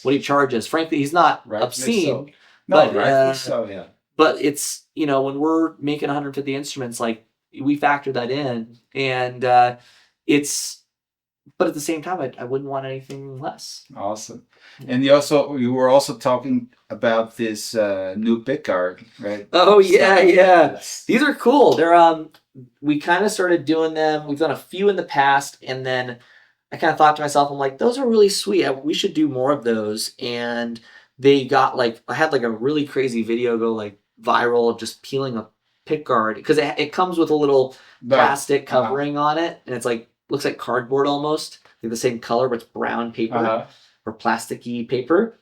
he charges. Frankly, he's not obscene. So. No, But it's when we're making 150 instruments, like we factor that in, and it's. But at the same time, I wouldn't want anything less. Awesome. And you were also talking about this new pickguard, right? Oh yeah. These are cool. They're we kind of started doing them. We've done a few in the past, and then I kind of thought to myself, I'm like, those are really sweet. We should do more of those. And they got I had a really crazy video go viral of just peeling a pickguard because it comes with a little plastic covering on it, and it's looks like cardboard almost, like the same color, but it's brown paper or plasticky paper.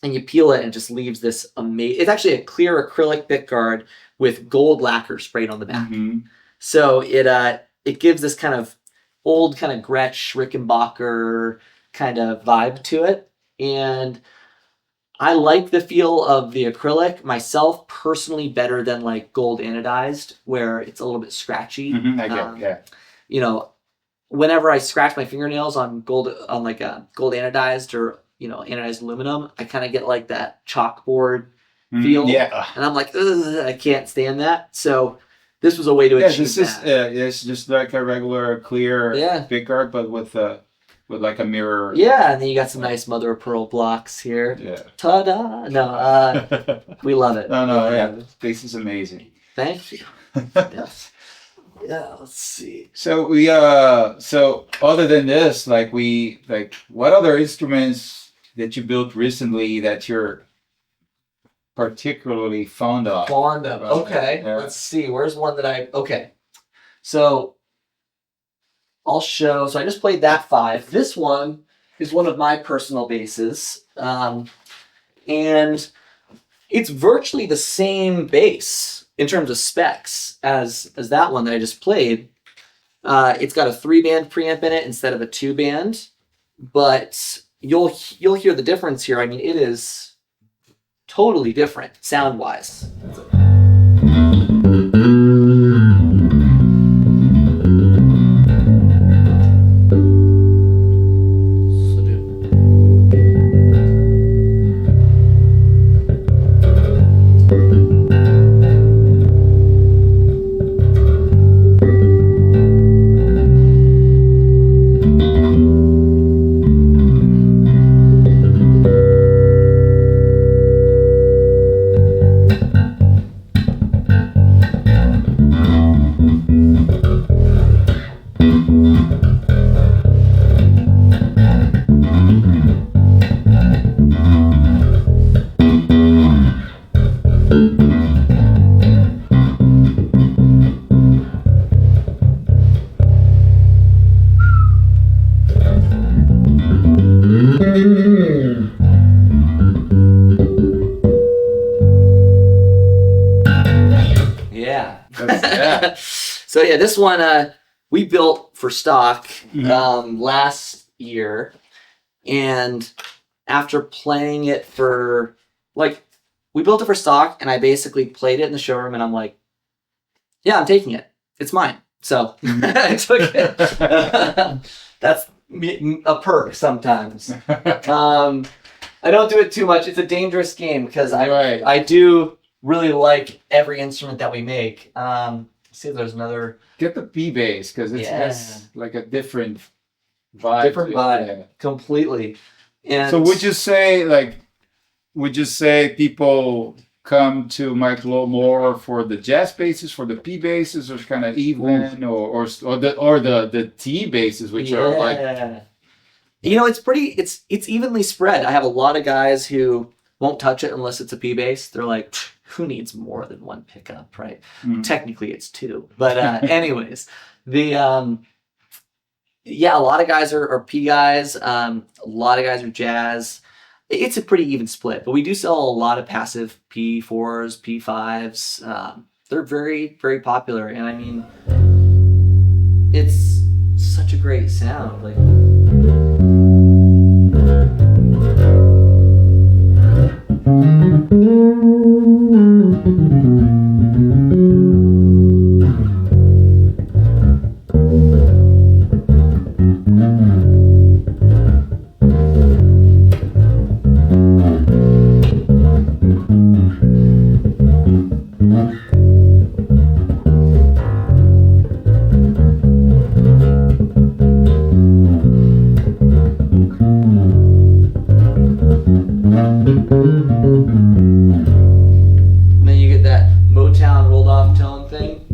And you peel it and it just leaves this amazing. It's actually a clear acrylic pickguard with gold lacquer sprayed on the back. Mm-hmm. So it gives this kind of old kind of Gretsch Rickenbacker kind of vibe to it. And I like the feel of the acrylic myself personally better than like gold anodized, where it's a little bit scratchy. Mm-hmm. I get, yeah. You know, whenever I scratch my fingernails on gold anodized or, you know, anodized aluminum, I kind of get like that chalkboard feel. Yeah. And I'm like, I can't stand that. So this was a way to achieve that. It's just like a regular clear pickguard, but with like a mirror. Yeah, and then you got some nice mother of pearl blocks here. Yeah. Ta-da! No, we love it. No, this is amazing. Thank you. Yes. Yeah, let's see. So so other than this, what other instruments that you built recently that you're particularly fond of? Okay. Yeah. Let's see. Where's one that okay. So I'll show. So I just played that 5. This one is one of my personal basses. And it's virtually the same bass in terms of specs as that one that I just played. It's got a 3-band preamp in it instead of a 2-band, but you'll hear the difference here. I mean, it is totally different sound-wise. So yeah, this one we built for stock last year, and after playing it for we built it for stock, and I basically played it in the showroom, and I'm like, yeah, I'm taking it. It's mine. So I took it. That's a perk sometimes. I don't do it too much. It's a dangerous game because I do really like every instrument that we make. See if there's another. Get the P bass because it has like a different vibe. Completely. And so would you say people come to Mike Lowe more for the jazz basses, for the P basses, or kind of even, or the T basses, which are like. You know, it's evenly spread. I have a lot of guys who won't touch it unless it's a P bass. They're like, who needs more than one pickup, right? Technically it's 2. But anyways, a lot of guys are P guys. A lot of guys are jazz. It's a pretty even split, but we do sell a lot of passive P4s, P5s. They're very, very popular. And I mean, it's such a great sound. And then you get that Motown rolled off tone thing.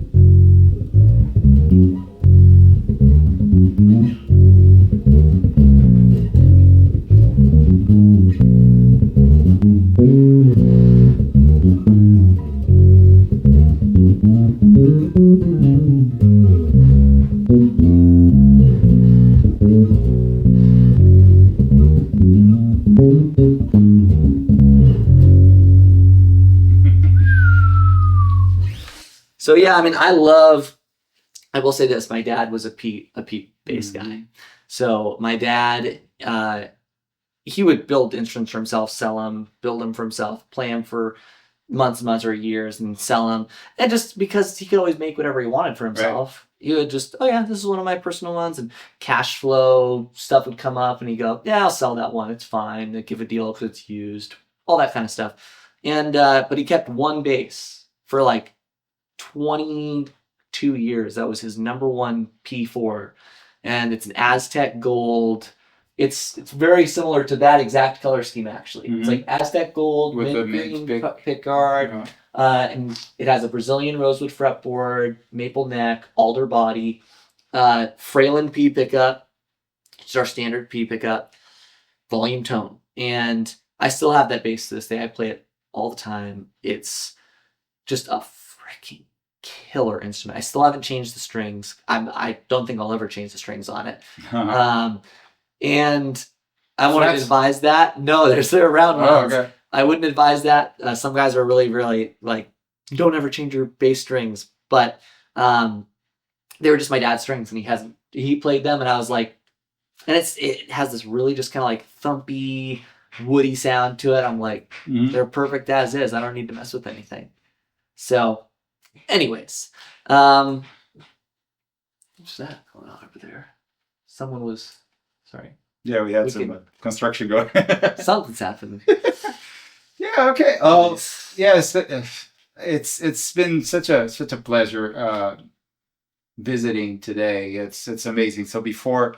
So yeah, I mean, I will say this: my dad was a Pete bass guy. So my dad, he would build instruments for himself, sell them, build them for himself, play them for months and months or years, and sell them. And just because he could always make whatever he wanted for himself, he would just, oh yeah, this is one of my personal ones, and cash flow stuff would come up, and he'd go, yeah, I'll sell that one. It's fine. They give a deal because it's used, all that kind of stuff. And but he kept one bass for like 22 years. That was his number one P4, and it's an Aztec Gold. It's very similar to that exact color scheme, actually. It's like Aztec Gold with a mint mint green pick guard, and it has a Brazilian rosewood fretboard, maple neck, alder body, Fralin P pickup, which is our standard P pickup, volume tone. And I still have that bass to this day. I play it all the time. It's just a freaking killer instrument. I still haven't changed the strings. I don't think I'll ever change the strings on it. And I wouldn't advise that. No, they're round ones. Oh, okay. I wouldn't advise that. Some guys are really, really like, don't ever change your bass strings. But they were just my dad's strings, and he played them, and I was like, and it has this really just kind of like thumpy, woody sound to it. I'm like, they're perfect as is. I don't need to mess with anything. So, anyways, what's that going on over there? Someone was. Sorry. Yeah, we had some construction going. Something's happening. Yeah. Okay. Oh, yes. It's been such a pleasure visiting today. It's amazing. So before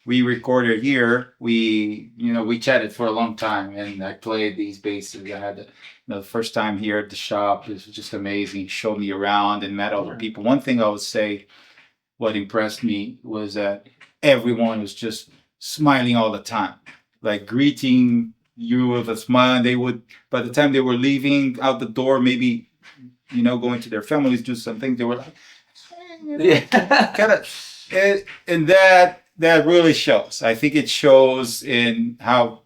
we recorded here, we chatted for a long time, and I played these basses. I had the first time here at the shop. It was just amazing. He showed me around and met other people. One thing I would say, what impressed me was that everyone was just smiling all the time, like greeting you with a smile. And they would, by the time they were leaving out the door, maybe, going to their families, do something, they were like, kind of, and that really shows. I think it shows in how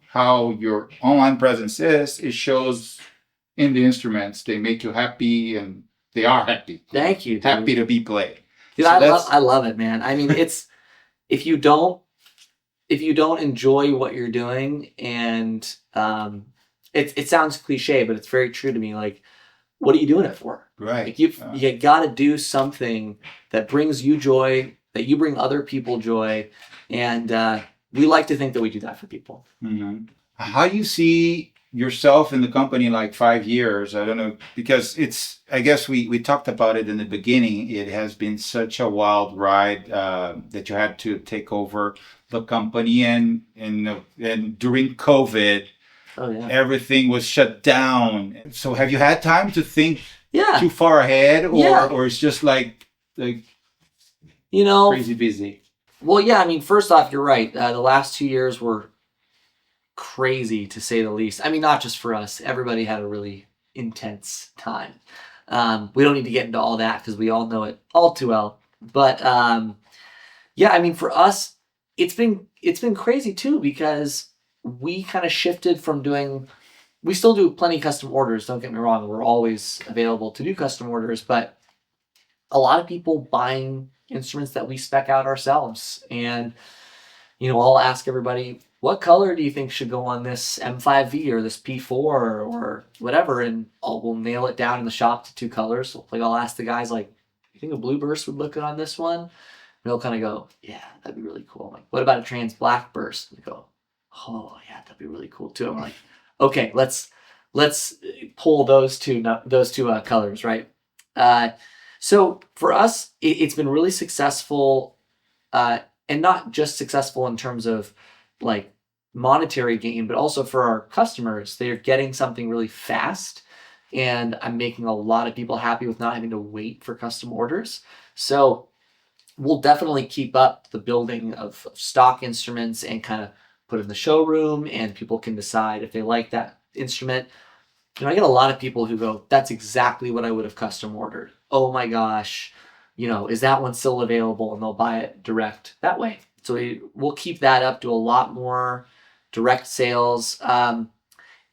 your online presence is. It shows in the instruments. They make you happy, and they are happy. Thank you. Dude. Happy to be played. Dude, so I love it, man. I mean, it's if you don't enjoy what you're doing, and it sounds cliche, but it's very true to me. Like, what are you doing it for? Right. Like you got to do something that brings you joy, that you bring other people joy, and we like to think that we do that for people. Mm-hmm. How do you see yourself in the company in like 5 years? I don't know, because I guess we talked about it in the beginning. It has been such a wild ride that you had to take over the company, and during COVID, everything was shut down. So have you had time to think too far ahead, or it's just like crazy busy? Well, yeah, I mean, first off, you're right. The last 2 years were crazy, to say the least. I mean, not just for us. Everybody had a really intense time. We don't need to get into all that because we all know it all too well. But yeah, I mean, for us, it's been crazy too, because we kind of shifted from we still do plenty of custom orders. Don't get me wrong. We're always available to do custom orders, but a lot of people buying instruments that we spec out ourselves. And, I'll ask everybody, what color do you think should go on this M5V or this P4 or whatever? And we'll nail it down in the shop to 2 colors. Like, I'll ask the guys, like, you think a blue burst would look good on this one? And they'll kind of go, yeah, that'd be really cool. I'm like, what about a trans black burst? And they go, oh yeah, that'd be really cool too. I'm like, okay, let's pull those two colors, right? So for us, it's been really successful, and not just successful in terms of like monetary gain, but also for our customers. They're getting something really fast, and I'm making a lot of people happy with not having to wait for custom orders. So we'll definitely keep up the building of stock instruments and kind of put it in the showroom, and people can decide if they like that instrument. I get a lot of people who go, that's exactly what I would have custom ordered. Oh my gosh, is that one still available? And they'll buy it direct that way. So we'll keep that up, do a lot more direct sales, and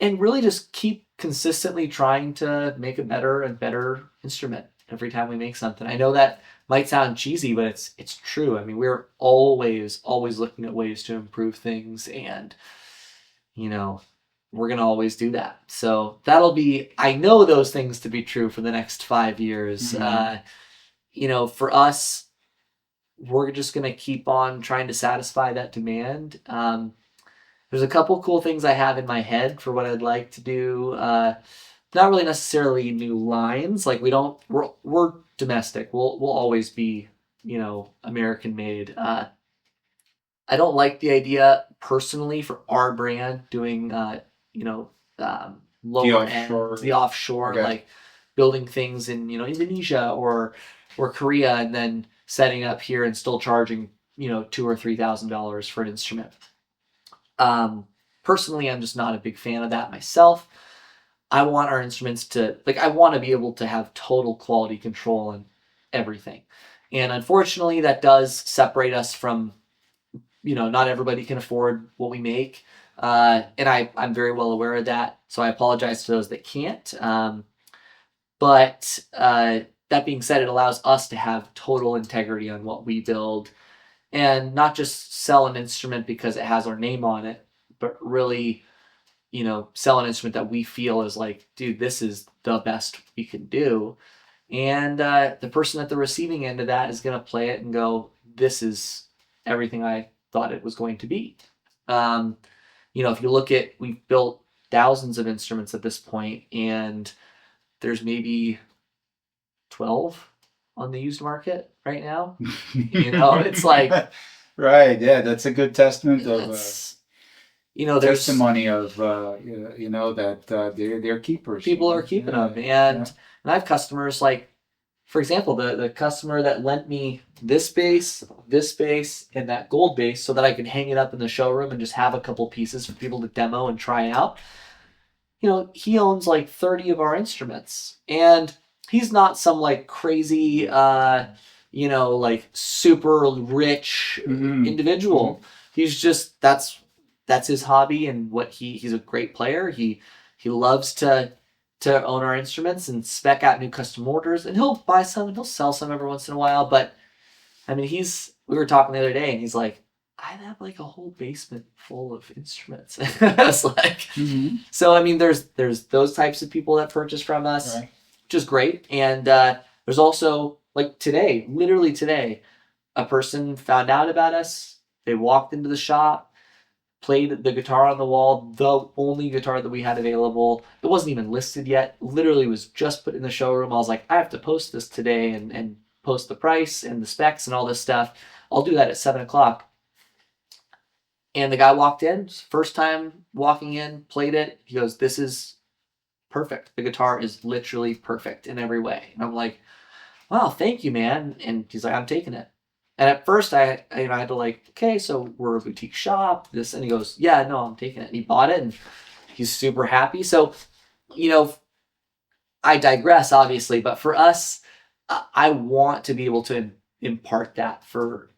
really just keep consistently trying to make a better and better instrument. every time we make something. I know that might sound cheesy, but it's true. I mean, we're always looking at ways to improve things, and we're gonna always do that. So that'll be, I know those things to be true for the next 5 years. For us, we're just gonna keep on trying to satisfy that demand. There's a couple cool things I have in my head for what I'd like to do. Not really necessarily new lines. Like we're domestic. We'll always be, American made. I don't like the idea personally for our brand doing, lower end, the offshore, okay. like building things in, Indonesia or Korea, and then setting up here and still charging, $2,000 or $3,000 for an instrument. Personally, I'm just not a big fan of that myself. I want our instruments to, I want to be able to have total quality control on everything. And unfortunately, that does separate us from, not everybody can afford what we make. And I'm very well aware of that. So I apologize to those that can't. But that being said, it allows us to have total integrity on what we build and not just sell an instrument because it has our name on it, but really, sell an instrument that we feel is like, dude, this is the best we can do. And the person at the receiving end of that is going to play it and go, this is everything I thought it was going to be. If you look at, we've built thousands of instruments at this point, and there's maybe 12 on the used market right now. It's like, right, yeah, that's a good testament of there's testimony of that they're keepers. People are keeping them, and I have customers like, for example, the customer that lent me this bass, and that gold bass so that I could hang it up in the showroom and just have a couple pieces for people to demo and try out. He owns like 30 of our instruments, and he's not some like crazy, like super rich individual. Mm-hmm. He's just, that's his hobby, and he's a great player. He loves to own our instruments and spec out new custom orders, and he'll buy some and he'll sell some every once in a while. But I mean, we were talking the other day, and he's like, I have like a whole basement full of instruments. I was like, So I mean, there's those types of people that purchase from us, right, which is great. And there's also, like literally today, a person found out about us. They walked into the shop, played the guitar on the wall, the only guitar that we had available. It wasn't even listed yet. Literally was just put in the showroom. I was like, I have to post this today and post the price and the specs and all this stuff. I'll do that at 7:00. And the guy walked in, first time walking in, played it. He goes, this is perfect. The guitar is literally perfect in every way. And I'm like, wow, thank you, man. And he's like, I'm taking it. And at first I had to like, okay, so we're a boutique shop, this, and he goes, yeah, no, I'm taking it. And he bought it, and he's super happy. So, I digress, obviously, but for us, I want to be able to impart that for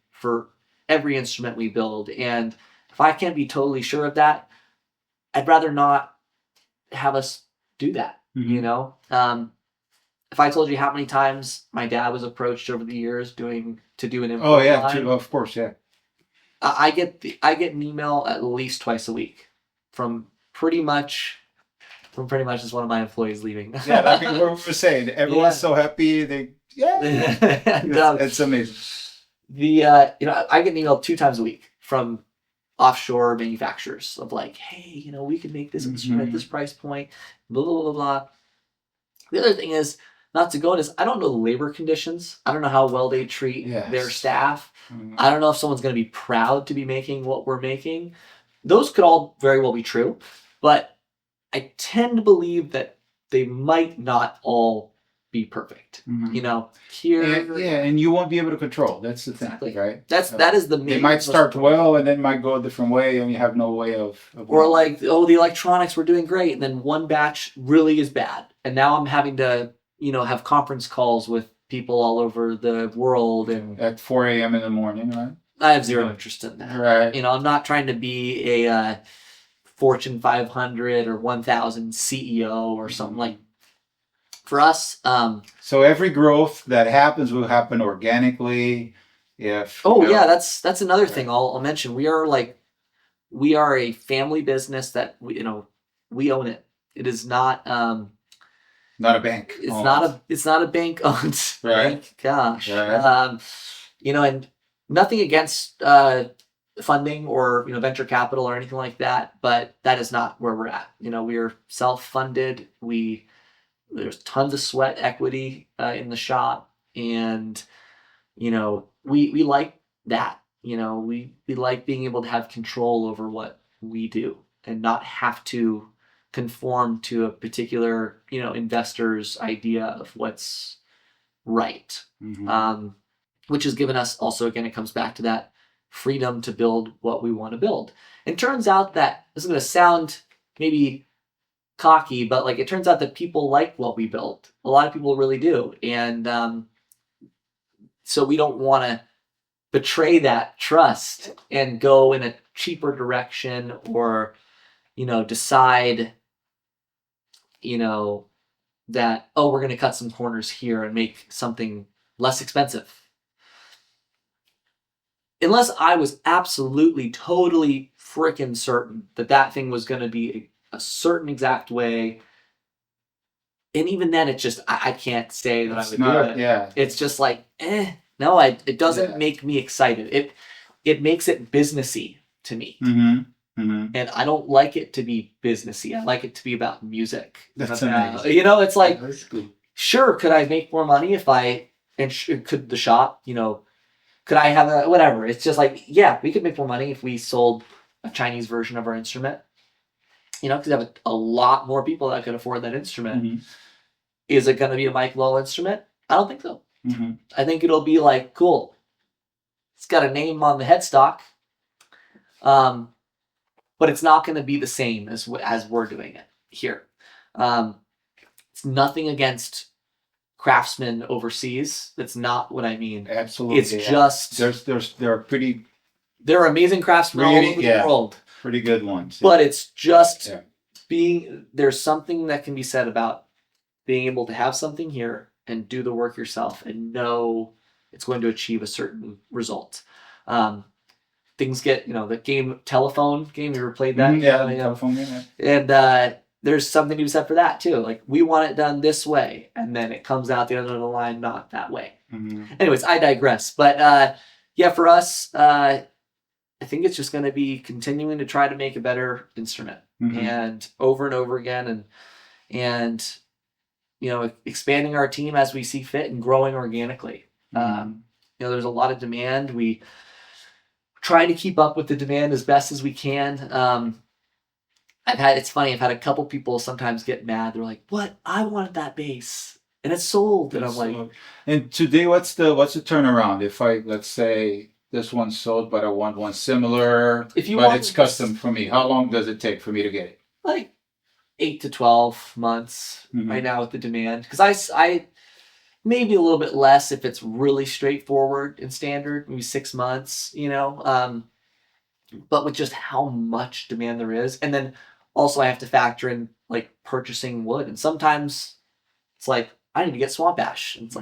every instrument we build. And if I can't be totally sure of that, I'd rather not have us do that. If I told you how many times my dad was approached over the years to do an import line, of course, yeah. I get an email at least twice a week from pretty much as one of my employees leaving. Yeah, I mean, what we were saying, everyone's so happy. It's amazing. I get an email 2 times a week from offshore manufacturers of like, hey, we can make this instrument at this price point, blah, blah, blah, blah. The other thing is, not to go into this, I don't know the labor conditions. I don't know how well they treat their staff. I don't know if someone's going to be proud to be making what we're making. Those could all very well be true, but I tend to believe that they might not all be perfect. And you won't be able to control. That's the thing, exactly. Right? That is the main. They might start well, and then might go a different way, and you have no way of or like, the electronics were doing great, and then one batch really is bad, and now I'm having to have conference calls with people all over the world, and at 4 a.m. in the morning, right? I have zero interest in that. Right. I'm not trying to be a Fortune 500 or 1000 CEO or something like. For us, so every growth that happens will happen organically. If yeah, that's another thing I'll mention. We are a family business that we own it. It is not not a bank. It's not a bank owned right. bank. Gosh, right. And nothing against funding or venture capital or anything like that, but that is not where we're at. We are self funded. There's tons of sweat equity in the shop, and we like that. We like being able to have control over what we do and not have to conform to a particular investor's idea of what's right. Which has given us also, again, it comes back to that freedom to build what we want to build. It turns out that this is going to sound maybe cocky, but it turns out that people like what we built. A lot of people really do, and so we don't want to betray that trust and go in a cheaper direction or decide that we're going to cut some corners here and make something less expensive. Unless I was absolutely totally freaking certain that thing was going to be a certain exact way, and even then it's just I can't say that I would do it. Yeah, it's just no, it doesn't make me excited. It makes it businessy to me. And I don't like it to be businessy. I like it to be about music. That's amazing. It's like, sure, could I make more money if could the shop, could I have a whatever? It's just yeah, we could make more money if we sold a Chinese version of our instrument. Because you have a lot more people that could afford that instrument. Is it going to be a Mike Lowell instrument? I don't think so. I think it'll be cool. It's got a name on the headstock. But it's not going to be the same as we're doing it here. It's nothing against craftsmen overseas. That's not what I mean. Absolutely. It's just they're amazing craftsmen all over the world. Pretty good ones. But it's just there's something that can be said about being able to have something here and do the work yourself and know it's going to achieve a certain result. Things get, the telephone game, you ever played that? Telephone game. And there's something to be said for that too. We want it done this way, and then it comes out the end of the line not that way. Anyways, I digress. But for us, I think it's just going to be continuing to try to make a better instrument and over again, and expanding our team as we see fit and growing organically. There's a lot of demand. We try to keep up with the demand as best as we can. It's funny, I've had a couple people sometimes get mad. They're like, "What? I wanted that bass and it's sold." And I'm like, and today what's the turnaround? If let's say this one's sold, but I want one similar, but it's custom for me. How long does it take for me to get it? 8 to 12 months right now with the demand. Because I maybe a little bit less if it's really straightforward and standard, maybe 6 months, but with just how much demand there is. And then also I have to factor in purchasing wood. And sometimes it's I need to get swamp ash. And it's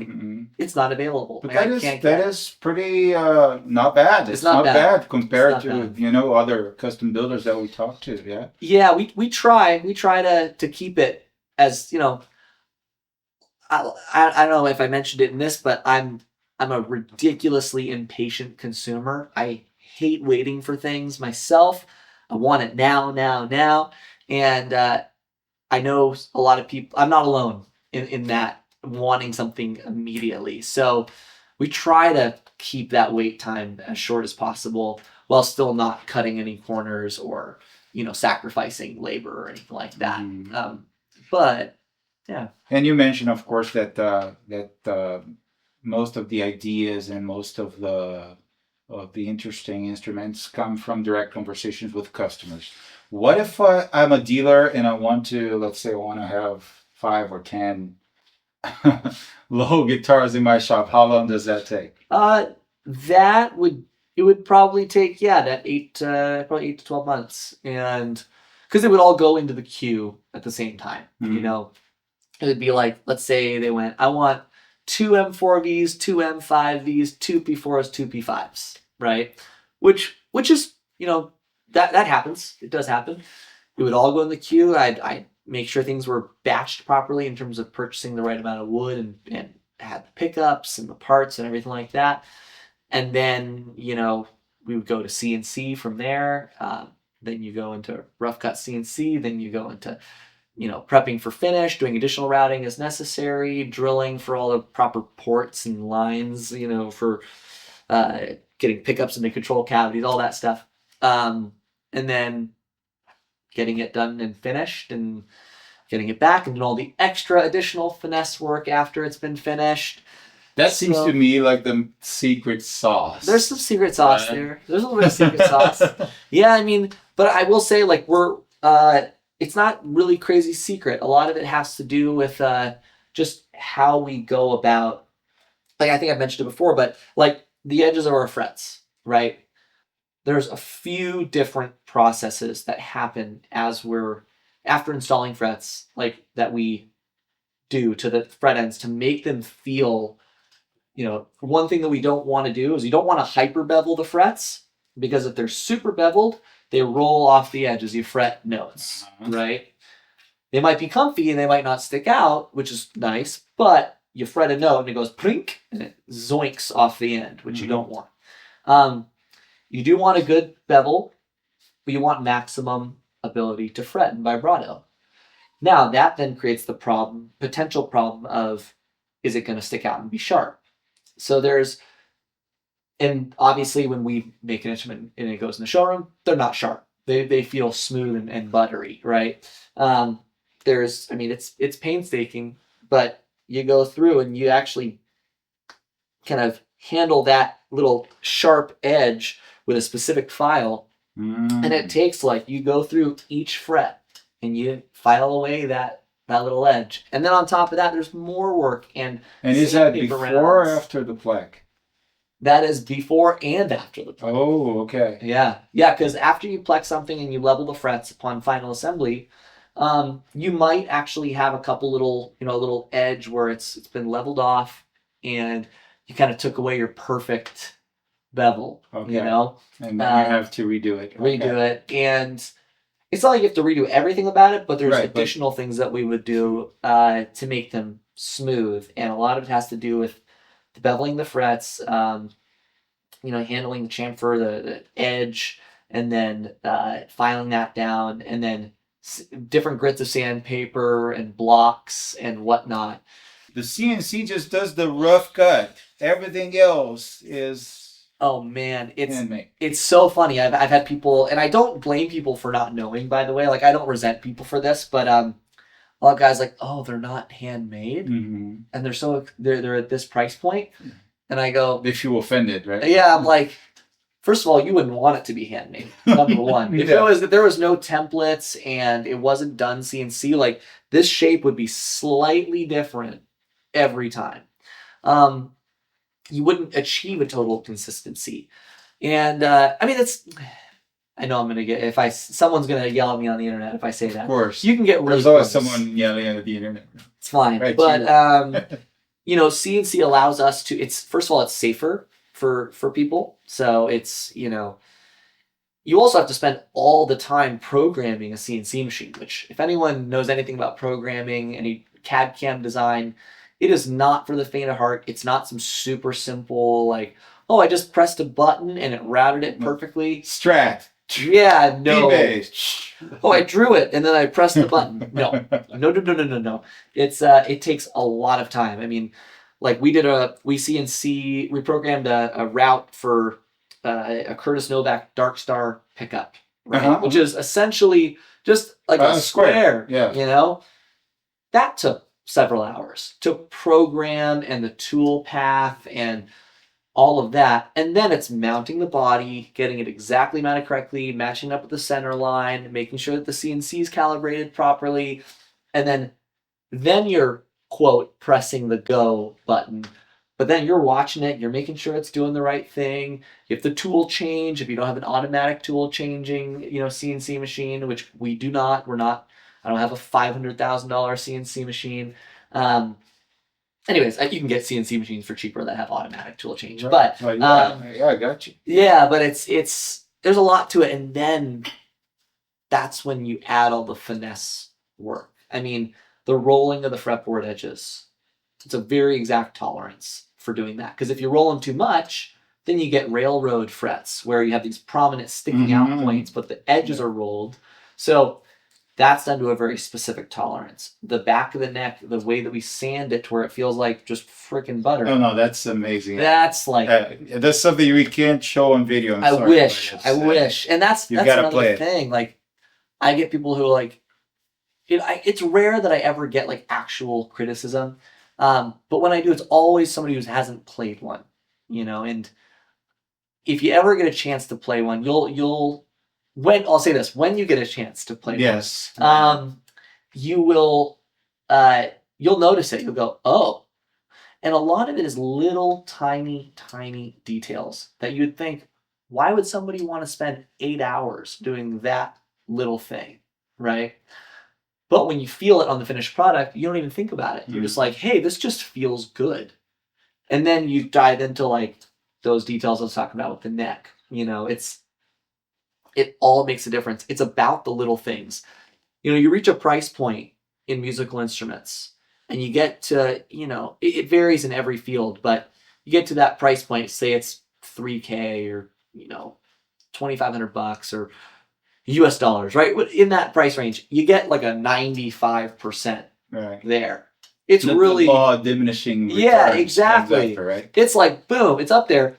it's not available. But that is pretty not bad. It's not bad compared to other custom builders that we talk to. Yeah. Yeah, we try to keep it as I don't know if I mentioned it in this, but I'm a ridiculously impatient consumer. I hate waiting for things myself. I want it now. And I know a lot of people, I'm not alone in that wanting something immediately. So we try to keep that wait time as short as possible while still not cutting any corners or, sacrificing labor or anything like that. But yeah. And you mentioned, of course, that most of the ideas and most of the interesting instruments come from direct conversations with customers. What if I'm a dealer and I want to, let's say, I want to have 5 or 10 low guitars in my shop? How long does that take? It would probably take that 8 to 12 months, and because it would all go into the queue at the same time, it would be like, let's say they went, I want 2 M4Vs, 2 M5Vs, 2P4s, 2P5s, right? Which is, that happens. It does happen. It would all go in the queue. I'd make sure things were batched properly in terms of purchasing the right amount of wood and had the pickups and the parts and everything like that. And then, we would go to CNC from there. Then you go into rough cut CNC. Then you go into prepping for finish, doing additional routing as necessary, drilling for all the proper ports and lines, for getting pickups into control cavities, all that stuff. And then getting it done and finished and getting it back and doing all the extra additional finesse work after it's been finished. That seems to me like the secret sauce. There's some secret sauce there. There's a little bit of secret sauce. Yeah, but I will say, like, it's not really crazy secret. A lot of it has to do with just how we go about, like, I think I've mentioned it before, but like the edges of our frets, right? There's a few different processes that happen after installing frets, like that we do to the fret ends to make them feel, one thing that we don't want to do is you don't want to hyper bevel the frets, because if they're super beveled, they roll off the edge as you fret notes, right? They might be comfy and they might not stick out, which is nice, but you fret a note and it goes prink and it zoinks off the end, which you don't want. You do want a good bevel, but you want maximum ability to fret and vibrato. Now that then creates the potential problem of, is it going to stick out and be sharp? So and obviously when we make an instrument and it goes in the showroom, they're not sharp. They feel smooth and buttery, right? It's painstaking, but you go through and you actually kind of handle that little sharp edge with a specific file. And it takes, you go through each fret and you file away that little edge. And then on top of that, there's more work. And is that before or after the plaque? That is before and after the plex. Oh, okay. Yeah, because after you plex something and you level the frets upon final assembly, you might actually have a couple little edge where it's been leveled off and you kind of took away your perfect bevel, and then you have to redo it. Redo it. And it's not like you have to redo everything about it, but there's additional things that we would do to make them smooth. And a lot of it has to do with beveling the frets, handling the chamfer, the edge, and then filing that down, and then different grits of sandpaper and blocks and whatnot. The CNC just does the rough cut. Everything else is... Oh man, it's so funny. I've had people, and I don't blame people for not knowing, by the way. Like, I don't resent people for this, but a lot of guys like, oh, they're not handmade, and they're at this price point, and I go, they feel offended, right? Yeah, I'm like, first of all, you wouldn't want it to be handmade. Number one, if there was no templates and it wasn't done CNC, like, this shape would be slightly different every time. You wouldn't achieve a total consistency, and I know I'm gonna get someone's gonna yell at me on the internet if I say that. Of course, you can get really there's always someone yelling at the internet. It's fine, right, but CNC allows us to. It's first of all, it's safer for people. So it's you also have to spend all the time programming a CNC machine. Which, if anyone knows anything about programming, any CAD CAM design, it is not for the faint of heart. It's not some super simple like, oh, I just pressed a button and it routed it perfectly. Strat. Yeah, no. P-based. Oh, I drew it and then I pressed the button. No. It takes a lot of time. I mean, like we programmed a route for a Curtis Novak Dark Star pickup, right? Which is essentially just like a square. Yeah. That took several hours to program, and the tool path and all of that. And then it's mounting the body, getting it exactly mounted correctly, matching up with the center line, making sure that the CNC is calibrated properly. And then you're, quote, pressing the go button. But then you're watching it, you're making sure it's doing the right thing. If the tool change, if you don't have an automatic tool changing, CNC machine, which we do not, I don't have a $500,000 CNC machine. Anyways, you can get CNC machines for cheaper that have automatic tool change, Right. but Well, yeah, I got you. yeah, but it's there's a lot to it, and then that's when you add all the finesse work. I mean, the rolling of the fretboard edges. It's a very exact tolerance for doing that, because if you roll them too much, then you get railroad frets where you have these prominent sticking out points, but the edges are rolled. So that's done to a very specific tolerance. The back of the neck, the way that we sand it to where it feels like just freaking butter. Oh no, that's amazing. That's like that's something we can't show on video. I wish, and that's gotta another thing. Like, I get people who are like, it's rare that I ever get like actual criticism, but when I do, it's always somebody who hasn't played one, And if you ever get a chance to play one, I'll say this, when you get a chance to play one, you will, you'll notice it. You'll go, oh. And a lot of it is little tiny, tiny details that you'd think, why would somebody want to spend 8 hours doing that little thing, right? But when you feel it on the finished product, you don't even think about it. You're just like, hey, this just feels good. And then you dive into like those details I was talking about with the neck. It all makes a difference. It's about the little things. You reach a price point in musical instruments and you get to, it varies in every field, but you get to that price point, say it's $3K or, $2,500 or US dollars, right? In that price range, you get like a 95% there. It's really the law of diminishing returns. Yeah, exactly. After, right? It's like, boom, it's up there.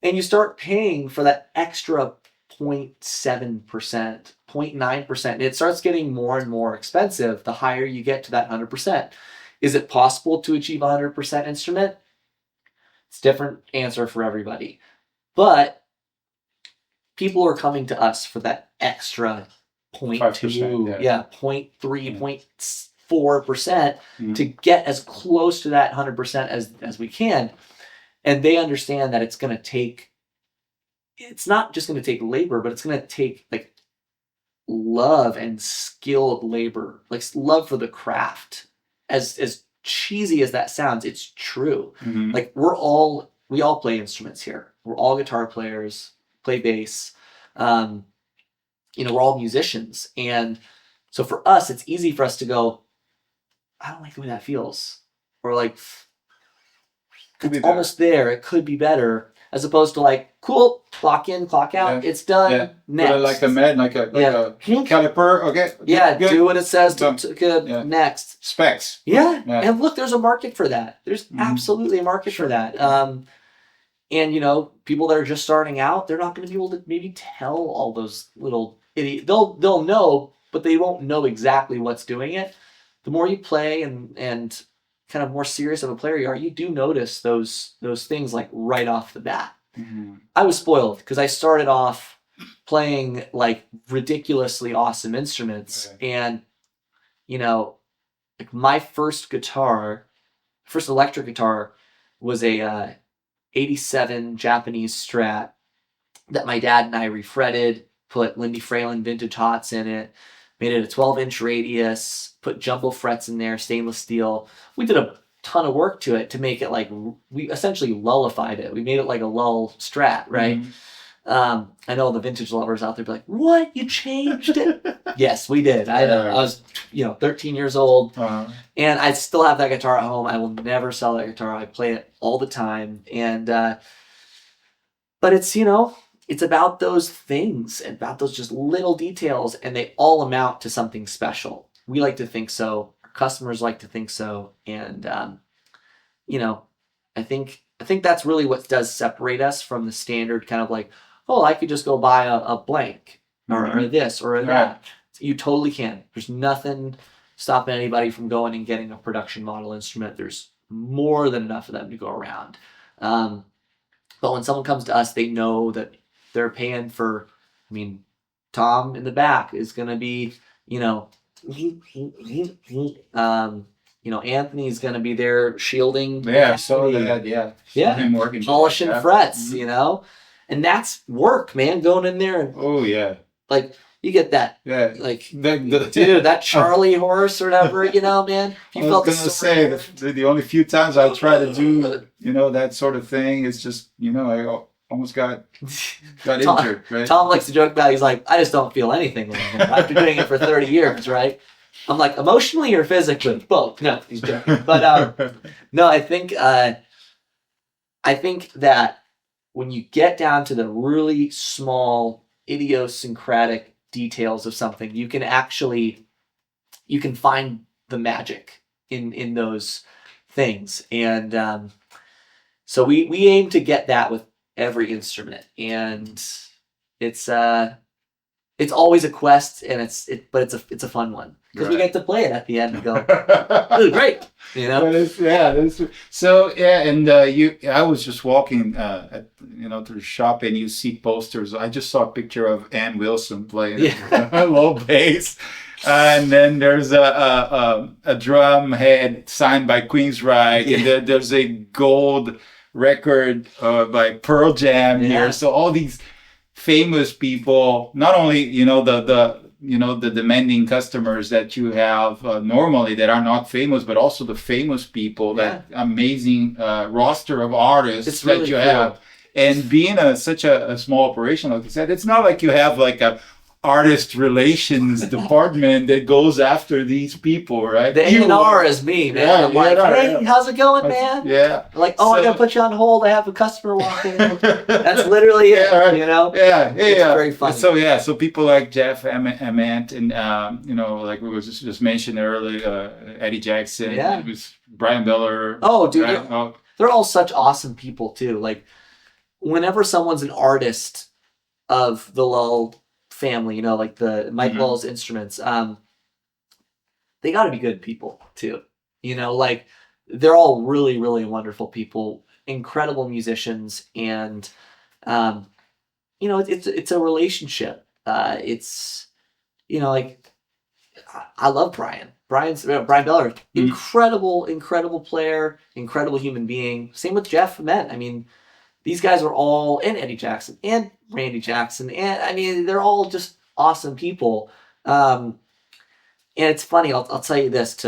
And you start paying for that extra 0.7%, 0.9%. And it starts getting more and more expensive the higher you get to that 100%. Is it possible to achieve a 100% instrument? It's a different answer for everybody. But people are coming to us for that extra 0.2, 0.3, 0.4% to get as close to that 100% as we can. And they understand that it's not just going to take labor, but it's going to take like love and skilled labor, like love for the craft. As cheesy as that sounds, it's true. Like we all play instruments here. We're all guitar players, play bass. We're all musicians. And so for us, it's easy for us to go, I don't like the way that feels. Or like, it's almost there. It could be better. As opposed to like, cool, clock in, clock out. It's done. Yeah. Next. Like a caliper. Okay. Yeah. Good. Do what it says. Good. Next. Specs. Yeah. And look, there's a market for that. There's absolutely a market for that. And people that are just starting out, they're not going to be able to maybe tell all those little idiots. They'll know, but they won't know exactly what's doing it. The more you play and kind of more serious of a player you are, you do notice those things like right off the bat. I was spoiled because I started off playing like ridiculously awesome instruments, and like my first electric guitar was a 87 Japanese Strat that my dad and I refretted, put Lindy Fralin vintage hots in it, made it a 12-inch radius, put jumbo frets in there, stainless steel. We did a ton of work to it to make it like, we essentially lullified it. We made it like a lull Strat, right? I know the vintage lovers out there be like, what? You changed it? Yes, we did. I know. I was 13 years old, and I still have that guitar at home. I will never sell that guitar. I play it all the time. And but it's it's about those things, about those just little details, and they all amount to something special. We like to think so. Our customers like to think so. And I think that's really what does separate us from the standard kind of like, oh, I could just go buy a blank or this or that. You totally can. There's nothing stopping anybody from going and getting a production model instrument. There's more than enough of them to go around. But when someone comes to us, they know that they're paying for, Tom in the back is going to be, Anthony's going to be there shielding. Yeah, so that, Yeah. Polishing frets, and that's work, man, going in there and. Oh, yeah. Like, You get that. Yeah. Like, The dude, that Charlie horse or whatever, man. I was gonna say the only few times I try to do, that sort of thing, it's just, I almost got injured, right? Tom likes to joke about it. He's like, I just don't feel anything anymore after doing it for 30 years, right? I'm like, emotionally or physically? Both. No, he's joking. But no, I think that when you get down to the really small, idiosyncratic details of something, you can find the magic in those things. And so we aim to get that with every instrument, and it's always a quest, and but it's a fun one because we get to play it at the end and go, "Ooh, great," So and I was just walking, through the shop, and you see posters. I just saw a picture of Ann Wilson playing a low bass. And then there's a drum head signed by Queensryche, and then there's a gold record by Pearl Jam here. So all these famous people, not only the demanding customers that you have normally that are not famous, but also the famous people, that amazing roster of artists that you have. And being such a small operation, like you said, it's not like you have like a artist relations department that goes after these people, right? The A&R is me, man. I'm like, hey, how's it going, man? Yeah. Like, I gotta put you on hold. I have a customer walking. That's literally it, Yeah. It's very funny. So people like Jeff Ament and, like we was just mentioned earlier, Eddie Jackson. Yeah. It was Brian Miller. Oh, dude. They're all such awesome people, too. Like, whenever someone's an artist of the Lull family, like the Mike Lull's instruments, they got to be good people too. Like they're all really, really wonderful people, incredible musicians, and it's a relationship. It's like I love Brian. Brian Beller, incredible player, incredible human being. Same with Jeff Ament. I mean, these guys are all, and Eddie Jackson, and Randy Jackson, and I mean, they're all just awesome people. And it's funny, I'll tell you this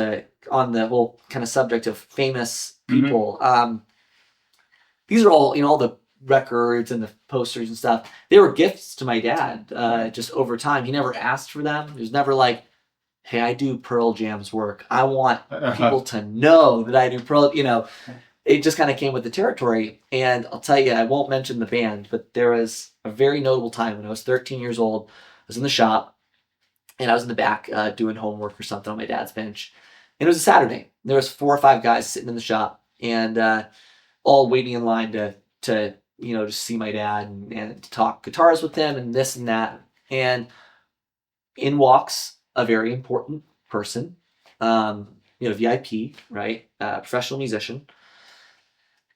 on the whole kind of subject of famous people. These are all the records and the posters and stuff. They were gifts to my dad just over time. He never asked for them. It was never like, hey, I do Pearl Jam's work. I want people to know that I do Pearl, It just kind of came with the territory. And I'll tell you, I won't mention the band, but there was a very notable time when I was 13 years old. I was in the shop, and I was in the back doing homework or something on my dad's bench. And it was a Saturday. There was 4 or 5 guys sitting in the shop, and all waiting in line to just see my dad and to talk guitars with him and this and that. And in walks a very important person, VIP, right? Professional musician.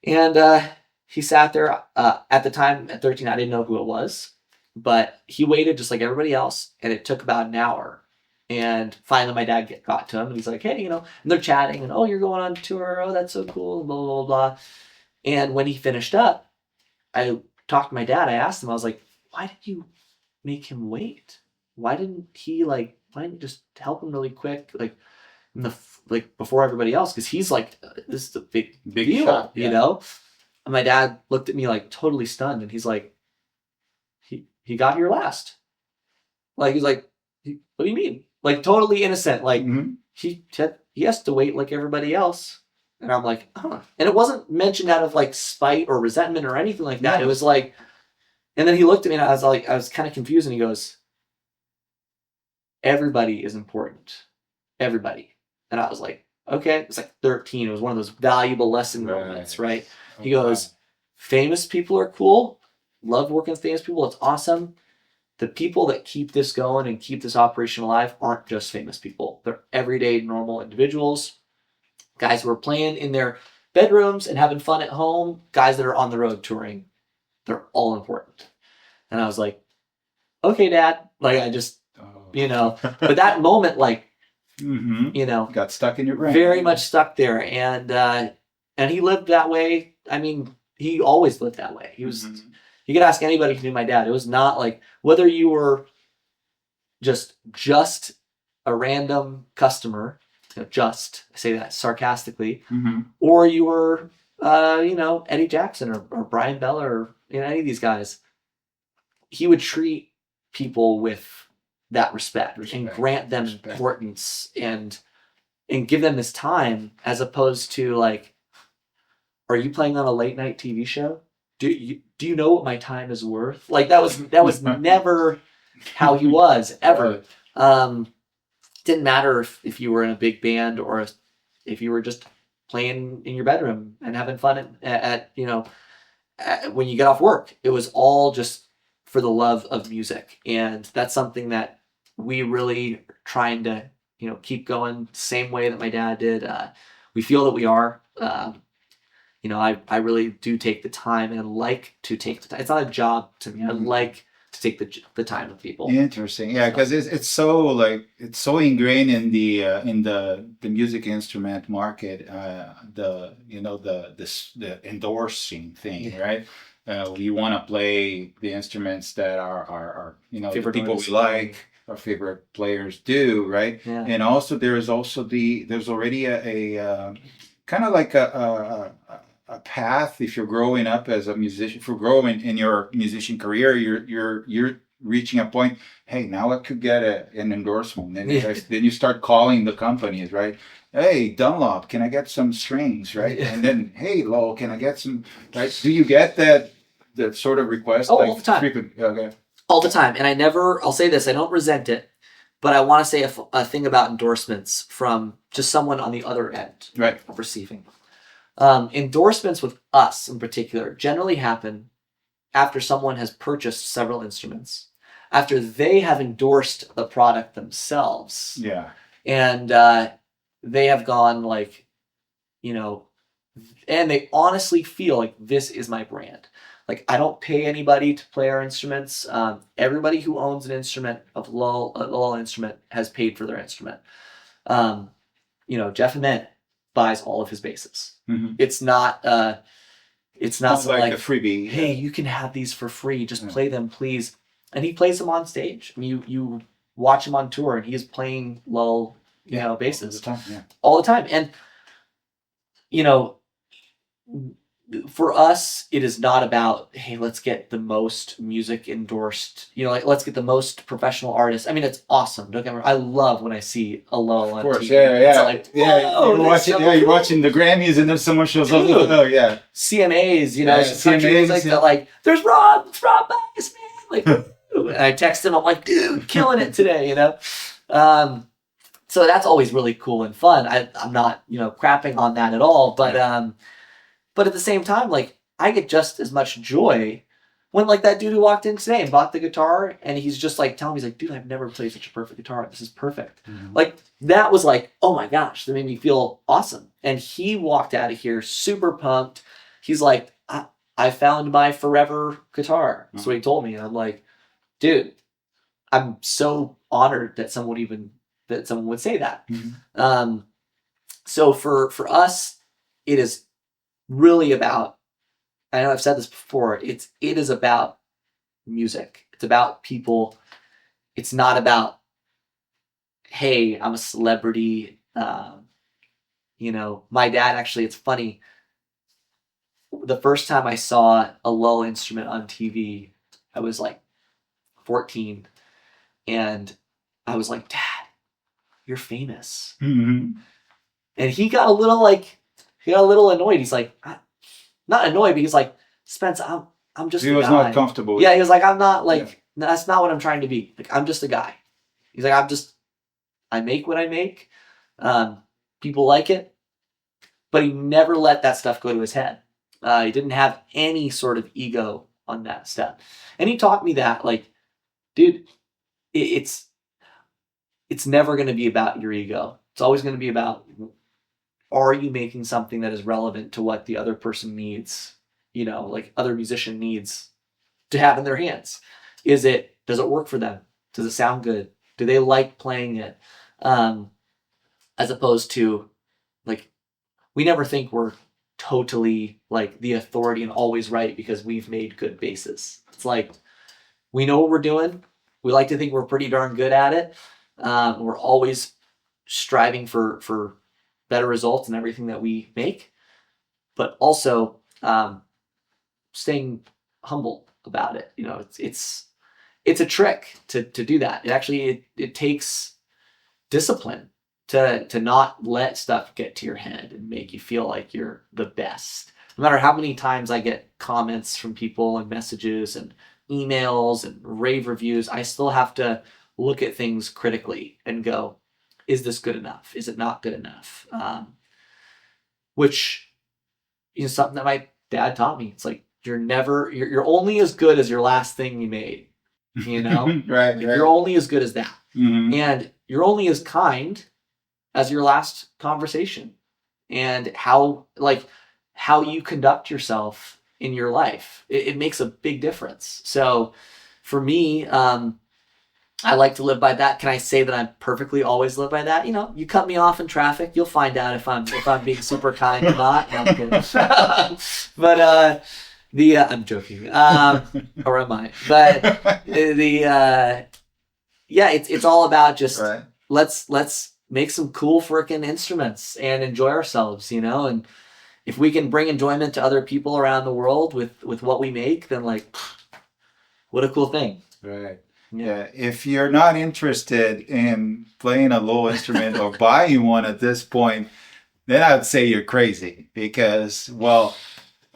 And he sat there. At the time, at 13, I didn't know who it was, but he waited just like everybody else, and it took about an hour. And finally, my dad got to him, and he's like, "Hey, and they're chatting, and you're going on tour. Oh, that's so cool." Blah blah blah. And when he finished up, I talked to my dad. I asked him, I was like, "Why did you make him wait? Why didn't you just help him really quick, before everybody else, because he's like, this is a big deal, shot, And my dad looked at me like totally stunned, and he's like, he got here last. Like, he's like, what do you mean? Like, totally innocent. Like, he has to wait like everybody else. And I'm like, huh. And it wasn't mentioned out of like spite or resentment or anything like that. No. It was like, and then he looked at me, and I was kind of confused, and he goes, everybody is important. Everybody. And I was like, okay. It was like 13. It was one of those valuable lesson moments, right? He goes, famous people are cool. Love working with famous people. It's awesome. The people that keep this going and keep this operation alive aren't just famous people. They're everyday, normal individuals. Guys who are playing in their bedrooms and having fun at home. Guys that are on the road touring. They're all important. And I was like, okay, Dad. Like, I just, but that moment, like, got stuck in your brain. Very much stuck there. And he lived that way. I mean, he always lived that way. He was, you could ask anybody who knew my dad. It was not like, whether you were just a random customer, I say that sarcastically, or you were, Eddie Jackson or Brian Bella or any of these guys, he would treat people with that respect. And grant them importance and give them this time, as opposed to like, are you playing on a late night TV show? Do you know what my time is worth? Like that was never how he was ever. Didn't matter if you were in a big band or if you were just playing in your bedroom and having fun at when you get off work. It was all just for the love of music, and that's something that we really trying to keep going the same way that my dad did. We feel that we are. I really do take the time, and like to take the time. It's not a job to me. I like to take the time with people. Interesting, yeah, because it's so ingrained in the music instrument market. The endorsing thing, right? We want to play the instruments that are the people we like, our favorite players do, right? Yeah. And also there's already a kind of like a path. If you're growing up as a musician, if you're growing in your musician career, you're reaching a point. Hey, now I could get an endorsement, and then you start calling the companies, right? Hey, Dunlop, can I get some strings, right? Yeah. And then, hey, Lowell, can I get some? Right? Do you get that sort of request? All the time. Okay. All the time, and I'll say this. I don't resent it, but I want to say a thing about endorsements from just someone on the other end, right, of receiving. Endorsements with us in particular generally happen after someone has purchased several instruments, after they have endorsed the product themselves. Yeah. And they have gone like, and they honestly feel like this is my brand. Like, I don't pay anybody to play our instruments. Everybody who owns an instrument a Lowell instrument has paid for their instrument. Jeff Ament buys all of his basses. Mm-hmm. It's not like a freebie. Hey, you can have these for free. Just play them, please. And he plays them on stage. I mean, you watch him on tour, and he is playing Lowell, basses all the time. And for us, it is not about, hey, let's get the most music endorsed. Let's get the most professional artists. I mean, it's awesome. Don't get me wrong. I love when I see a Lowell on TV. Of course, yeah. It's like, you're watching the Grammys, and then someone shows up. Oh, yeah. CMAs, CMAs, like that. Like, there's Rob Bass, man. Like, and I text him. I'm like, dude, killing it today. So that's always really cool and fun. I'm not, crapping on that at all. But at the same time, like, I get just as much joy when, like, that dude who walked in today and bought the guitar, and he's just like telling me, he's like, dude, I've never played such a perfect guitar. This is perfect. Mm-hmm. Like, that was like, oh my gosh, that made me feel awesome. And he walked out of here super pumped. He's like, I found my forever guitar. That's what he told me. And I'm like, dude, I'm so honored that someone would say that. Mm-hmm. So for us, it is really about, I know I've said this before, it is about music. It's about people. It's not about, hey, I'm a celebrity. My dad, actually, it's funny. The first time I saw a Lowell instrument on TV, I was like 14. And I was like, Dad, you're famous. Mm-hmm. And he got a little annoyed. He's like, not annoyed, but he's like, Spence, I'm just a guy. He was not comfortable. Yeah, he was like, I'm not like, that's not what I'm trying to be. Like, I'm just a guy. He's like, I make what I make. People like it. But he never let that stuff go to his head. He didn't have any sort of ego on that stuff. And he taught me that, like, dude, it's never going to be about your ego. It's always going to be about, are you making something that is relevant to what the other person needs, like other musician needs to have in their hands? Does it work for them? Does it sound good? Do they like playing it? As opposed to, like, we never think we're totally like the authority and always right because we've made good basses. It's like, we know what we're doing. We like to think we're pretty darn good at it. We're always striving for better results in everything that we make, but also staying humble about it. You know, it's a trick to do that. It actually it takes discipline to not let stuff get to your head and make you feel like you're the best. No matter how many times I get comments from people and messages and emails and rave reviews, I still have to look at things critically and go, is this good enough? Is it not good enough? Which is something that my dad taught me. It's like, you're only as good as your last thing you made, you know? Right. You're only as good as that. Mm-hmm. And you're only as kind as your last conversation, and how you conduct yourself in your life. It makes a big difference. So for me, I like to live by that. Can I say that I perfectly always live by that? You know, you cut me off in traffic, you'll find out if I'm being super kind or not. No, I'm kidding. But I'm joking. Or am I? But it's all about just right. Let's make some cool freaking instruments and enjoy ourselves, you know. And if we can bring enjoyment to other people around the world with what we make, then like, what a cool thing. Right. Yeah. If you're not interested in playing a low instrument or buying one at this point, then I'd say you're crazy, because, well,